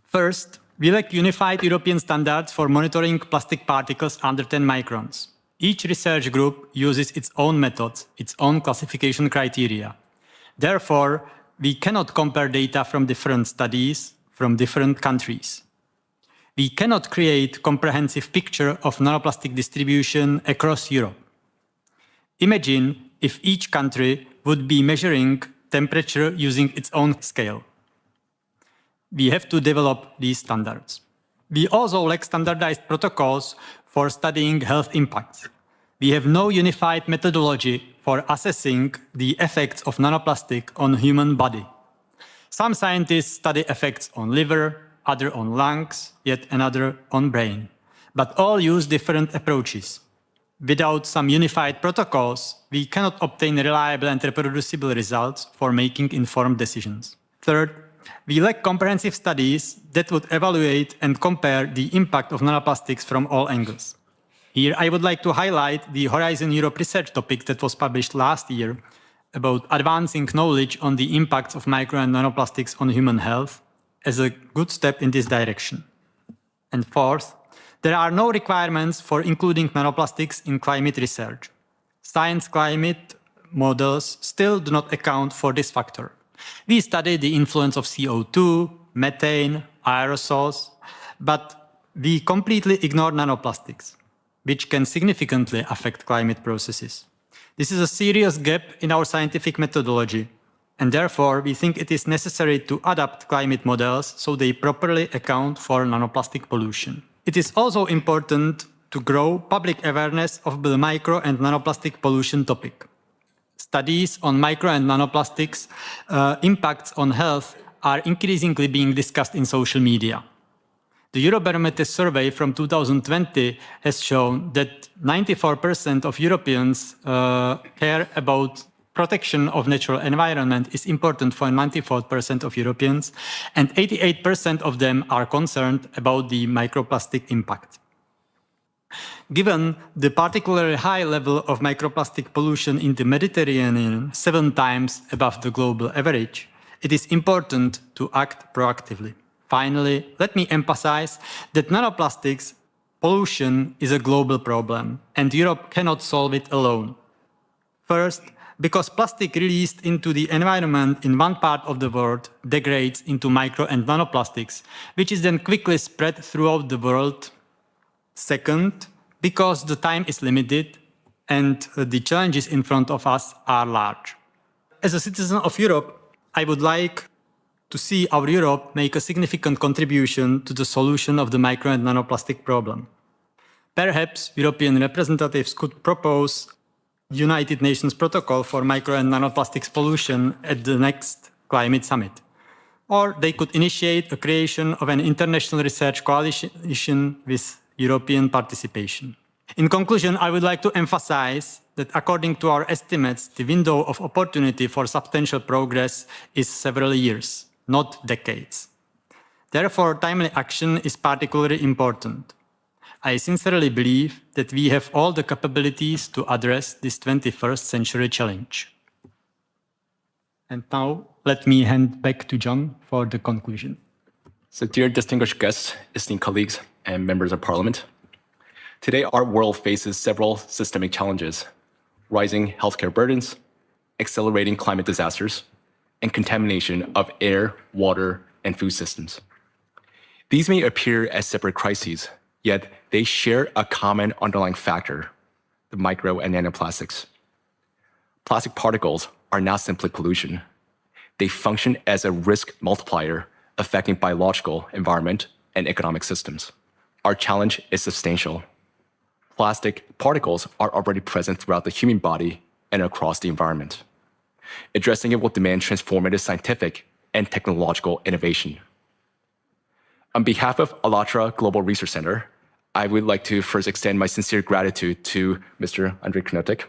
Speaker 8: First, we lack unified European standards for monitoring plastic particles under 10 microns. Each research group uses its own methods, its own classification criteria. Therefore, we cannot compare data from different studies from different countries. We cannot create a comprehensive picture of nanoplastic distribution across Europe. Imagine if each country would be measuring temperature using its own scale. We have to develop these standards. We also lack standardized protocols for studying health impacts. We have no unified methodology for assessing the effects of nanoplastic on human body. Some scientists study effects on liver, other on lungs, yet another on brain. But all use different approaches. Without some unified protocols, we cannot obtain reliable and reproducible results for making informed decisions. Third, we lack comprehensive studies that would evaluate and compare the impact of nanoplastics from all angles. Here, I would like to highlight the Horizon Europe research topic that was published last year about advancing knowledge on the impacts of micro and nanoplastics on human health as a good step in this direction. And fourth, there are no requirements for including nanoplastics in climate research. Science climate models still do not account for this factor. We study the influence of CO2, methane, aerosols, but we completely ignore nanoplastics, which can significantly affect climate processes. This is a serious gap in our scientific methodology, and therefore we think it is necessary to adapt climate models so they properly account for nanoplastic pollution. It is also important to grow public awareness of the micro and nanoplastic pollution topic. Studies on micro and nanoplastics impacts on health are increasingly being discussed in social media. The Eurobarometer survey from 2020 has shown that 94% of Europeans care about protection of natural environment is important for 94% of Europeans, and 88% of them are concerned about the microplastic impact. Given the particularly high level of microplastic pollution in the Mediterranean, 7 times above the global average, it is important to act proactively. Finally, let me emphasize that nanoplastics pollution is a global problem, and Europe cannot solve it alone. First, because plastic released into the environment in one part of the world degrades into micro and nanoplastics, which is then quickly spread throughout the world. Second, because the time is limited and the challenges in front of us are large. As a citizen of Europe, I would like to see our Europe make a significant contribution to the solution of the micro and nanoplastic problem. Perhaps European representatives could propose United Nations Protocol for Micro and Nanoplastics Pollution at the next Climate Summit. Or they could initiate a creation of an international research coalition with European participation. In conclusion, I would like to emphasize that according to our estimates, the window of opportunity for substantial progress is several years, not decades. Therefore, timely action is particularly important. I sincerely believe that we have all the capabilities to address this 21st century challenge. And now, let me hand back to John for the conclusion.
Speaker 4: So, dear distinguished guests, esteemed colleagues, and members of parliament, today our world faces several systemic challenges: rising healthcare burdens, accelerating climate disasters, and contamination of air, water, and food systems. These may appear as separate crises, yet they share a common underlying factor: the micro and nanoplastics. Plastic particles are not simply pollution. They function as a risk multiplier affecting biological, environment, and economic systems. Our challenge is substantial. Plastic particles are already present throughout the human body and across the environment. Addressing it will demand transformative scientific and technological innovation. On behalf of ALLATRA Global Research Center, I would like to first extend my sincere gratitude to Mr. Ondřej Knotek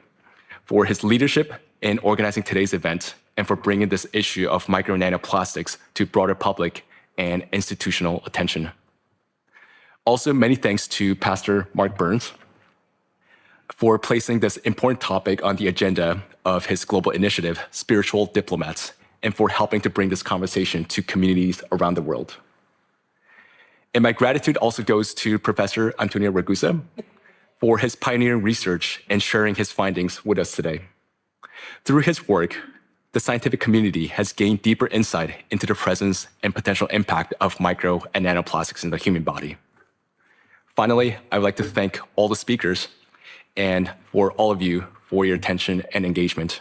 Speaker 4: for his leadership in organizing today's event and for bringing this issue of micro and nanoplastics to broader public and institutional attention. Also, many thanks to Pastor Mark Burns for placing this important topic on the agenda of his global initiative, Spiritual Diplomats, and for helping to bring this conversation to communities around the world. And my gratitude also goes to Professor Antonio Ragusa for his pioneering research and sharing his findings with us today. Through his work, the scientific community has gained deeper insight into the presence and potential impact of micro and nanoplastics in the human body. Finally, I would like to thank all the speakers and for all of you for your attention and engagement.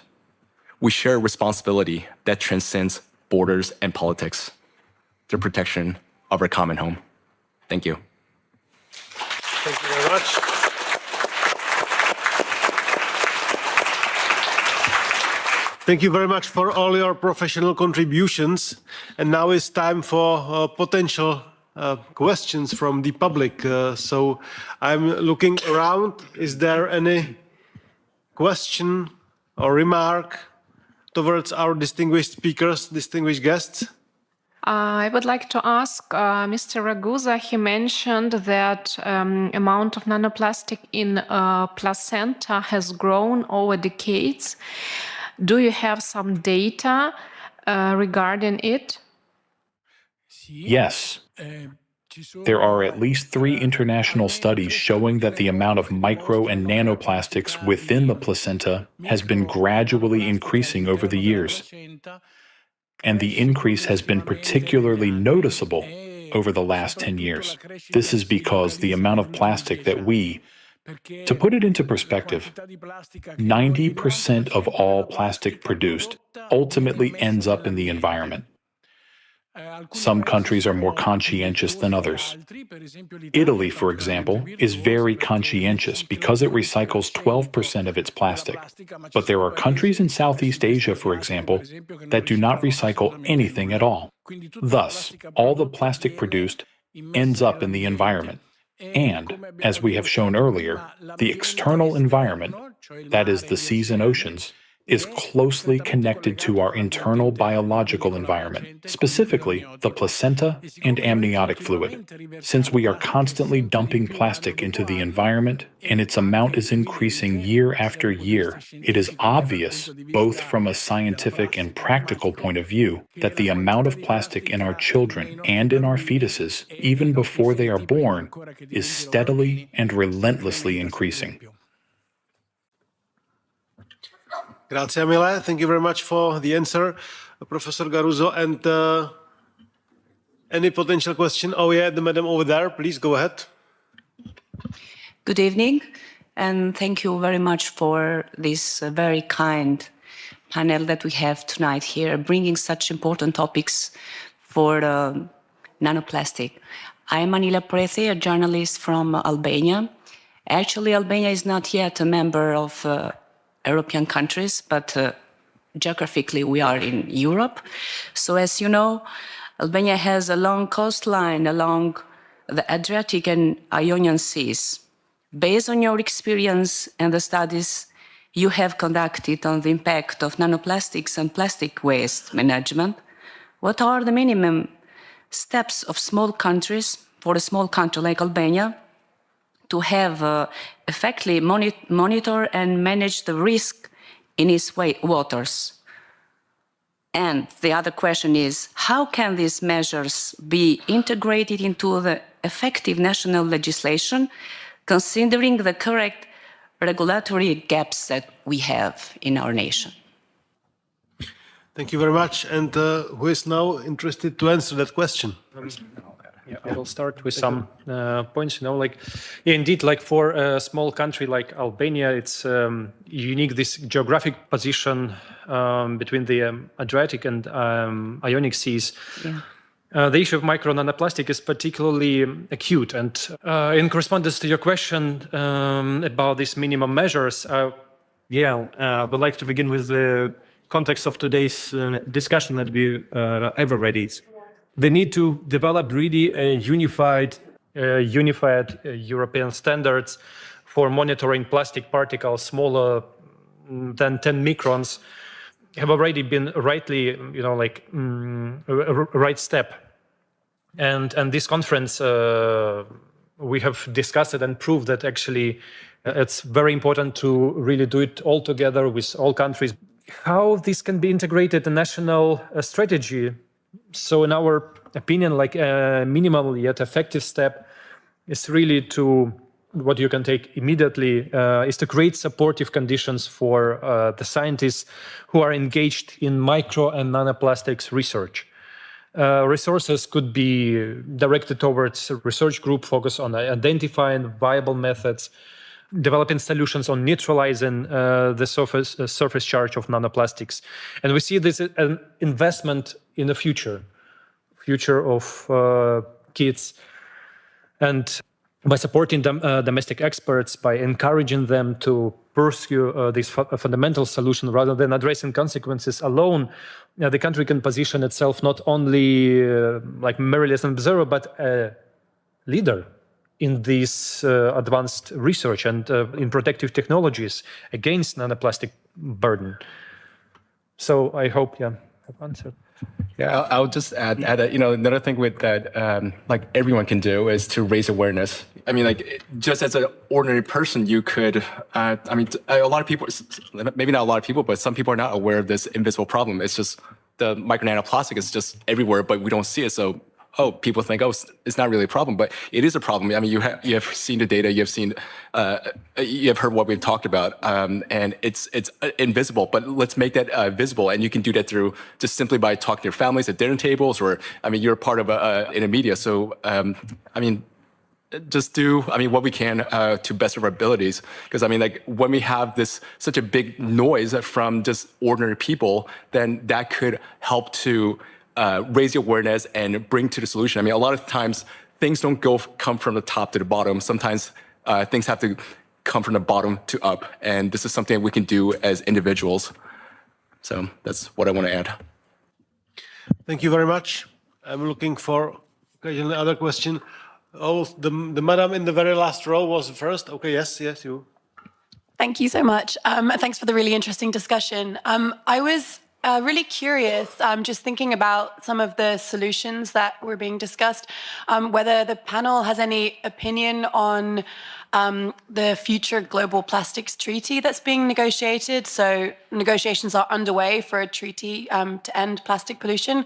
Speaker 4: We share a responsibility that transcends borders and politics, the protection of our common home. Thank you.
Speaker 1: Thank you very much. Thank you very much for all your professional contributions. And now it's time for potential questions from the public. So I'm looking around. Is there any question or remark towards our distinguished speakers, distinguished guests?
Speaker 9: I would like to ask Mr. Ragusa. He mentioned that amount of nanoplastic in placenta has grown over decades. Do you have some data regarding it?
Speaker 7: Yes. There are at least 3 international studies showing that the amount of micro and nanoplastics within the placenta has been gradually increasing over the years. And the increase has been particularly noticeable over the last 10 years. This is because the amount of plastic that we, To put it into perspective, 90% of all plastic produced ultimately ends up in the environment. Some countries are more conscientious than others. Italy, for example, is very conscientious because it recycles 12% of its plastic. But there are countries in Southeast Asia, for example, that do not recycle anything at all. Thus, all the plastic produced ends up in the environment. And, as we have shown earlier, the external environment, that is, the seas and oceans, is closely connected to our internal biological environment, specifically the placenta and amniotic fluid. Since we are constantly dumping plastic into the environment and its amount is increasing year after year, it is obvious, both from a scientific and practical point of view, that the amount of plastic in our children and in our fetuses, even before they are born, is steadily and relentlessly increasing.
Speaker 1: Grazie mille. Thank you very much for the answer, Professor Garuzzo. And any potential question? Oh yeah, the madam over there, please go ahead.
Speaker 10: Good evening, and thank you very much for this very kind panel that we have tonight here, bringing such important topics for nanoplastic. I am Anila Prethi, a journalist from Albania. Actually, Albania is not yet a member of European countries, but geographically we are in Europe. So as you know, Albania has a long coastline along the Adriatic and Ionian Seas. Based on your experience and the studies you have conducted on the impact of nanoplastics and plastic waste management, what are the minimum steps of small countries, for a small country like Albania, to have effectively monitor and manage the risk in its waters? And the other question is, how can these measures be integrated into the effective national legislation, considering the correct regulatory gaps that we have in our nation?
Speaker 1: Thank you very much. And who is now interested to answer that question?
Speaker 6: Yeah, I will start with some points. Indeed, like for a small country like Albania, it's unique, this geographic position between the Adriatic and Ionic Seas. Yeah. The issue of micro nanoplastic is particularly acute. And in correspondence to your question about these minimum measures,
Speaker 11: I would like to begin with the context of today's discussion that we ever ready. The need to develop really a unified
Speaker 6: European standards for monitoring plastic particles smaller than 10 microns have already been rightly, right step. And this conference, we have discussed it and proved that actually it's very important to really do it all together with all countries. How this can be integrated in national strategy? So in our opinion, like a minimal yet effective step is really to, what you can take immediately, is to create supportive conditions for the scientists who are engaged in micro and nanoplastics research. Resources could be directed towards a research group focused on identifying viable methods, developing solutions on neutralizing the surface charge of nanoplastics. And we see this as an investment in the future of kids. And by supporting domestic experts, by encouraging them to pursue this fundamental solution rather than addressing consequences alone, the country can position itself not only like merely as an observer, but a leader in this advanced research and in protective technologies against nanoplastic burden. So I hope, I've answered.
Speaker 4: Yeah, I'll just add that, another thing with that, like everyone can do is to raise awareness. I mean, like just as an ordinary person, you could, a lot of people, maybe not a lot of people, but some people are not aware of this invisible problem. It's just the micro nanoplastic is just everywhere, but we don't see it. So, people think, it's not really a problem, but it is a problem. I mean, you have seen the data, you have heard what we've talked about, and it's invisible. But let's make that visible, and you can do that through just simply by talking to your families at dinner tables, or you're part of in a media. So just do, what we can to best of our abilities. Because when we have such a big noise from just ordinary people, then that could help to raise the awareness and bring to the solution. A lot of times things don't come from the top to the bottom. Sometimes things have to come from the bottom to up, and this is something we can do as individuals. So that's what I want to add.
Speaker 1: Thank you very much. I'm looking for another question. Oh, the madam in the very last row was first. Okay, yes, you.
Speaker 12: Thank you so much. Thanks for the really interesting discussion. I was really curious, just thinking about some of the solutions that were being discussed, whether the panel has any opinion on the future global plastics treaty that's being negotiated. So negotiations are underway for a treaty to end plastic pollution.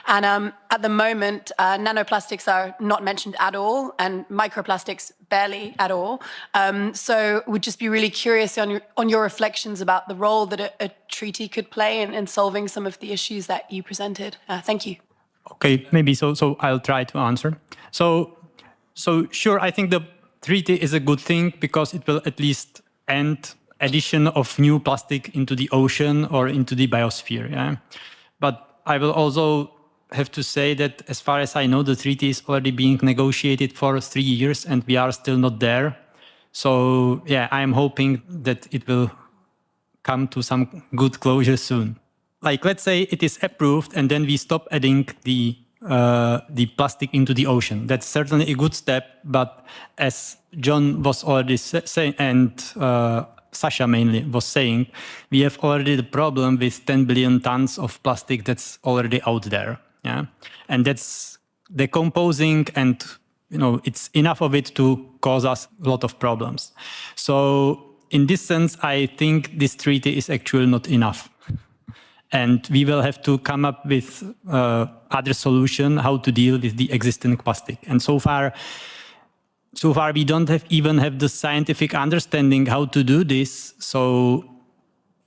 Speaker 12: And at the moment, nanoplastics are not mentioned at all, and microplastics barely at all. So would just be really curious on your reflections about the role that a treaty could play in solving some of the issues that you presented. Thank you.
Speaker 8: Okay, maybe so I'll try to answer. So sure, I think the treaty is a good thing because it will at least end addition of new plastic into the ocean or into the biosphere. Yeah? But I will also have to say that as far as I know, the treaty is already being negotiated for 3 years and we are still not there. So yeah, I'm hoping that it will come to some good closure soon. Like, let's say it is approved and then we stop adding the plastic into the ocean. That's certainly a good step, but as John was already saying, and Sasha mainly was saying, we have already the problem with 10 billion tons of plastic that's already out there. Yeah, and that's decomposing, and it's enough of it to cause us a lot of problems. So in this sense, I think this treaty is actually not enough. And we will have to come up with other solution how to deal with the existing plastic. And so far we don't even have the scientific understanding how to do this. So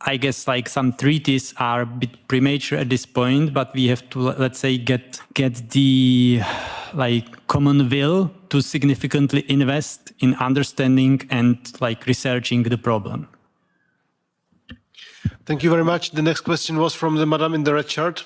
Speaker 8: I guess like some treaties are a bit premature at this point, but we have to, let's say, get the common will to significantly invest in understanding and researching the problem.
Speaker 1: Thank you very much. The next question was from the madam in the red shirt.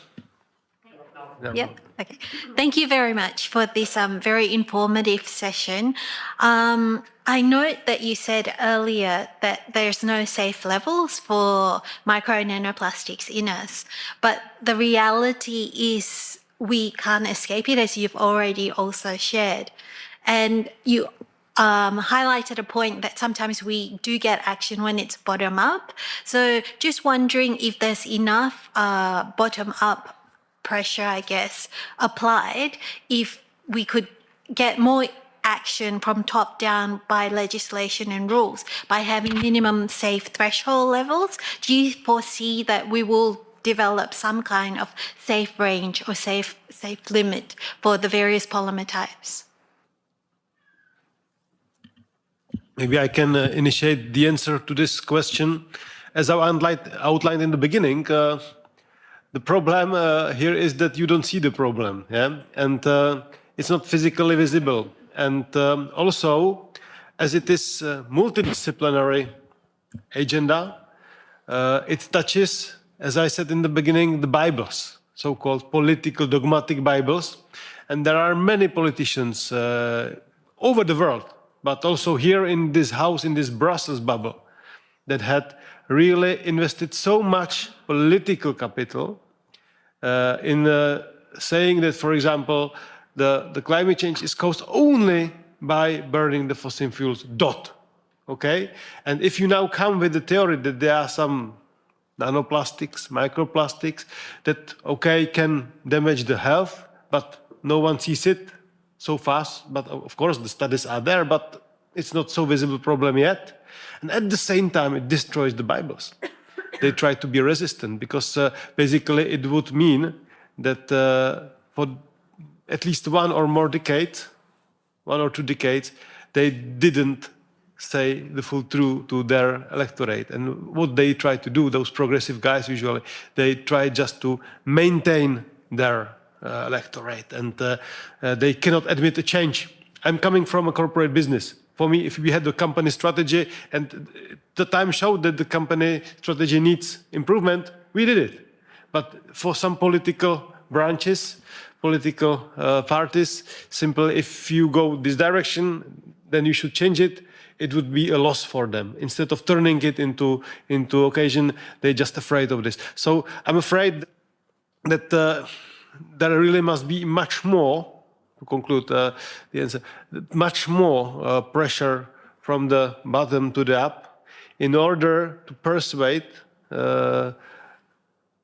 Speaker 13: Yep. Okay. Thank you very much for this very informative session. I note that you said earlier that there's no safe levels for micro nanoplastics in us, but the reality is we can't escape it, as you've already also shared. And you highlighted a point that sometimes we do get action when it's bottom up. So just wondering if there's enough bottom up pressure, I guess, applied, if we could get more action from top down by legislation and rules, by having minimum safe threshold levels. Do you foresee that we will develop some kind of safe range or safe limit for the various polymer types?
Speaker 1: Maybe I can initiate the answer to this question. As I outlined in the beginning, the problem here is that you don't see the problem, yeah? And it's not physically visible. And also, as it is a multidisciplinary agenda, it touches, as I said in the beginning, the Bibles, so-called political dogmatic Bibles. And there are many politicians over the world, but also here in this house, in this Brussels bubble, that had really invested so much political capital in saying that, for example, the climate change is caused only by burning the fossil fuels, okay? And if you now come with the theory that there are some nanoplastics, microplastics, that, okay, can damage the health, but no one sees it so fast, but of course the studies are there, but it's not so visible problem yet. And at the same time, it destroys the Bibles. They try to be resistant because basically it would mean that for at least 1 or more decades, 1 or 2 decades, they didn't say the full truth to their electorate. And what they try to do, those progressive guys usually, they try just to maintain their electorate, and they cannot admit a change. I'm coming from a corporate business. For me, if we had the company strategy and the time showed that the company strategy needs improvement, we did it. But for some political branches, political parties, simple, if you go this direction, then you should change it. It would be a loss for them. Instead of turning it into occasion, they're just afraid of this. So I'm afraid that there really must be much more, to conclude the answer, much more pressure from the bottom to the up in order to persuade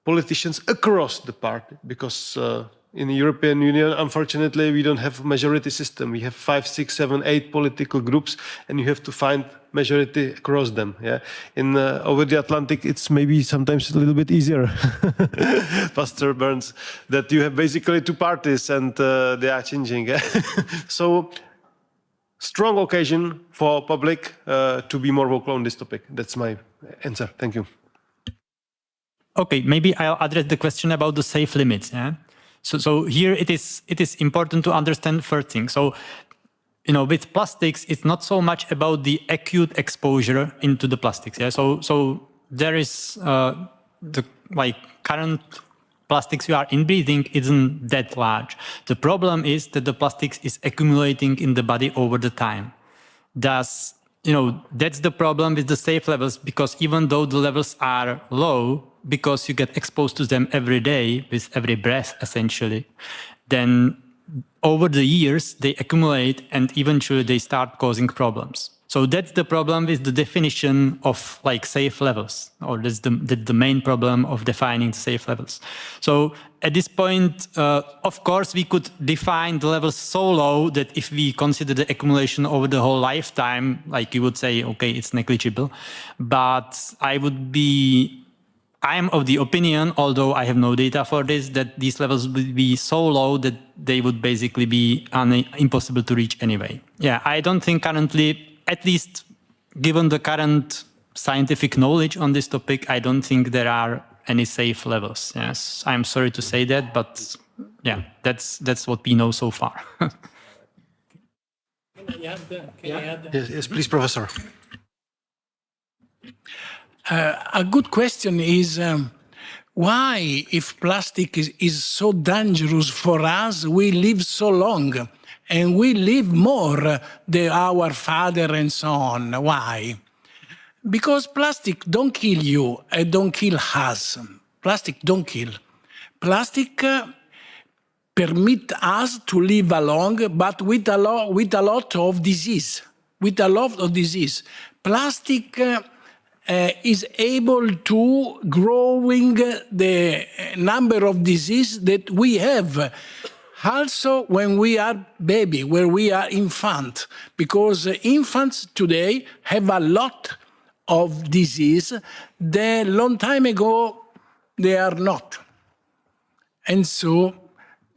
Speaker 1: politicians across the party, because in the European Union, unfortunately, we don't have a majority system. We have 5, 6, 7, 8 political groups, and you have to find majority across them. Yeah, over the Atlantic, it's maybe sometimes a little bit easier, Pastor Burns, that you have basically 2 parties and they are changing. Yeah? So, strong occasion for public to be more vocal on this topic. That's my answer. Thank you.
Speaker 8: Okay, maybe I'll address the question about the safe limits. Yeah? So here it is important to understand first thing. So, with plastics, it's not so much about the acute exposure into the plastics. Yeah. So there is the current plastics we are inbreathing isn't that large. The problem is that the plastics is accumulating in the body over the time. Thus, that's the problem with the safe levels, because even though the levels are low, because you get exposed to them every day with every breath, essentially, then over the years, they accumulate and eventually they start causing problems. So that's the problem with the definition of safe levels, or that's the main problem of defining the safe levels. So at this point, of course, we could define the levels so low that if we consider the accumulation over the whole lifetime, you would say, okay, it's negligible. But I am of the opinion, although I have no data for this, that these levels would be so low that they would basically be impossible to reach anyway. Yeah, I don't think currently, at least given the current scientific knowledge on this topic, I don't think there are any safe levels. Yes, I'm sorry to say that, but yeah, that's what we know so far.
Speaker 1: Yes, please, Professor.
Speaker 14: A good question is why, if plastic is so dangerous for us, we live so long and we live more than our father and so on. Why? Because plastic don't kill you and don't kill us. Plastic don't kill. Plastic permit us to live along, but with a lot of disease. With a lot of disease. Plastic is able to growing the number of disease that we have. Also when we are baby, when we are infant, because infants today have a lot of disease that long time ago they are not. And so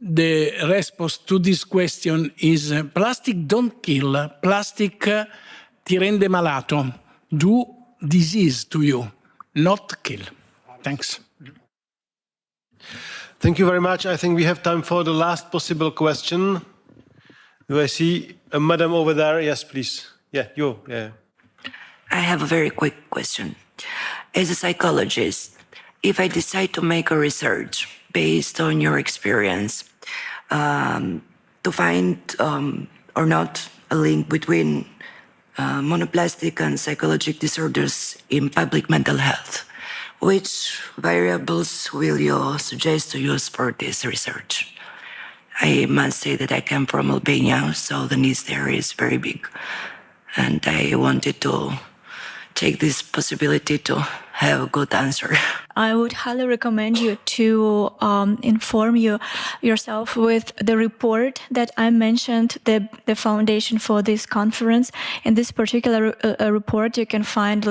Speaker 14: the response to this question is plastic don't kill, plastic ti rende malato, do disease to you, not kill. Thanks.
Speaker 1: Thank you very much. I think we have time for the last possible question. Do I see a madam over there? Yes, please. Yeah, you. Yeah.
Speaker 15: I have a very quick question. As a psychologist, if I decide to make a research based on your experience, to find or not a link between monoplastic and psychological disorders in public mental health, which variables will you suggest to use for this research? I must say that I come from Albania, so the needs there is very big. And I wanted to take this possibility to have a good answer.
Speaker 3: I would highly recommend you to inform yourself with the report that I mentioned, the foundation for this conference. In this particular report, you can find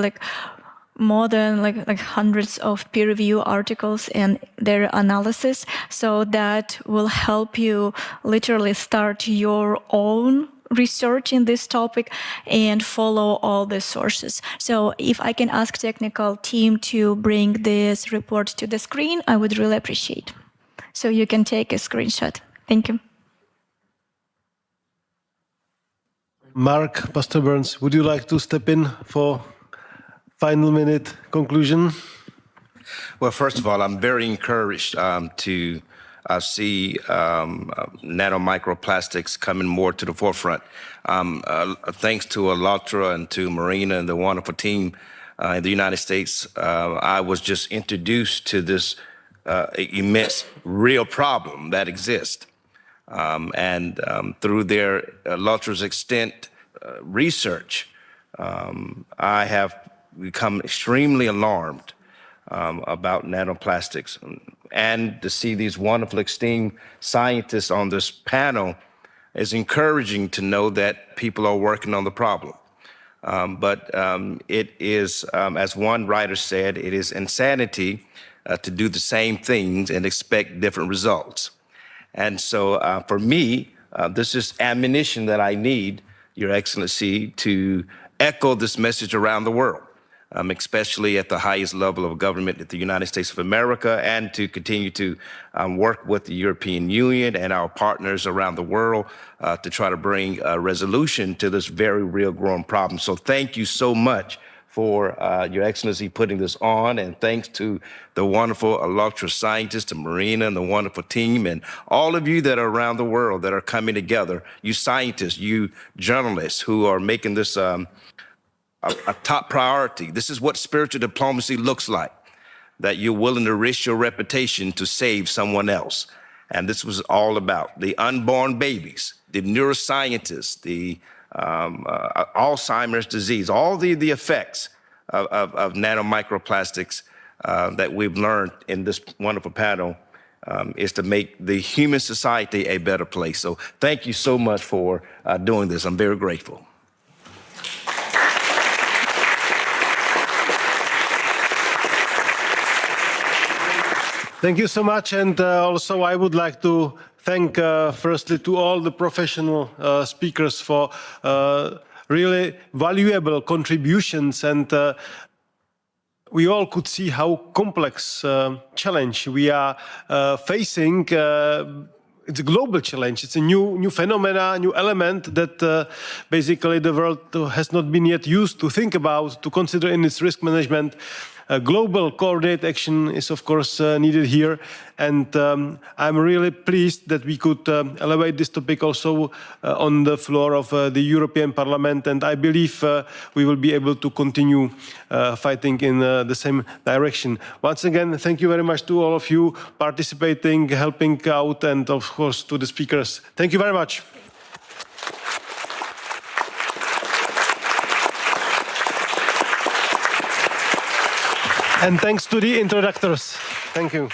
Speaker 3: more than like hundreds of peer-reviewed articles and their analysis. So that will help you literally start your own research in this topic and follow all the sources. So if I can ask technical team to bring this report to the screen, I would really appreciate. So you can take a screenshot. Thank you.
Speaker 1: Mark, Pastor Burns, would you like to step in for final minute conclusion?
Speaker 2: Well, first of all, I'm very encouraged to see nanomicroplastics coming more to the forefront. Thanks to ALLATRA and to Marina and the wonderful team in the United States, I was just introduced to this immense real problem that exists. Through their ALLATRA's extent research, I have become extremely alarmed about nanoplastics. And to see these wonderful esteemed scientists on this panel is encouraging to know that people are working on the problem. But it is, as one writer said, it is insanity to do the same things and expect different results. And so for me, this is ammunition that I need, Your Excellency, to echo this message around the world. Especially at the highest level of government at the United States of America, and to continue to work with the European Union and our partners around the world to try to bring a resolution to this very real growing problem. So thank you so much for Your Excellency putting this on, and thanks to the wonderful ALLATRA scientists, and Marina and the wonderful team, and all of you that are around the world that are coming together, you scientists, you journalists who are making this a top priority. This is what spiritual diplomacy looks like, that you're willing to risk your reputation to save someone else. And this was all about the unborn babies, the neuroscientists, the Alzheimer's disease, all the effects of nanomicroplastics that we've learned in this wonderful panel is to make the human society a better place. So thank you so much for doing this. I'm very grateful.
Speaker 1: Thank you so much. And also I would like to thank firstly to all the professional speakers for really valuable contributions. And we all could see how complex challenge we are facing. It's a global challenge. It's a new phenomena, new element that basically the world has not been yet used to think about, to consider in its risk management. Global coordinated action is, of course, needed here. And I'm really pleased that we could elevate this topic also on the floor of the European Parliament. And I believe we will be able to continue fighting in the same direction. Once again, thank you very much to all of you participating, helping out, and of course to the speakers. Thank you very much. And thanks to the introductors. Thank you.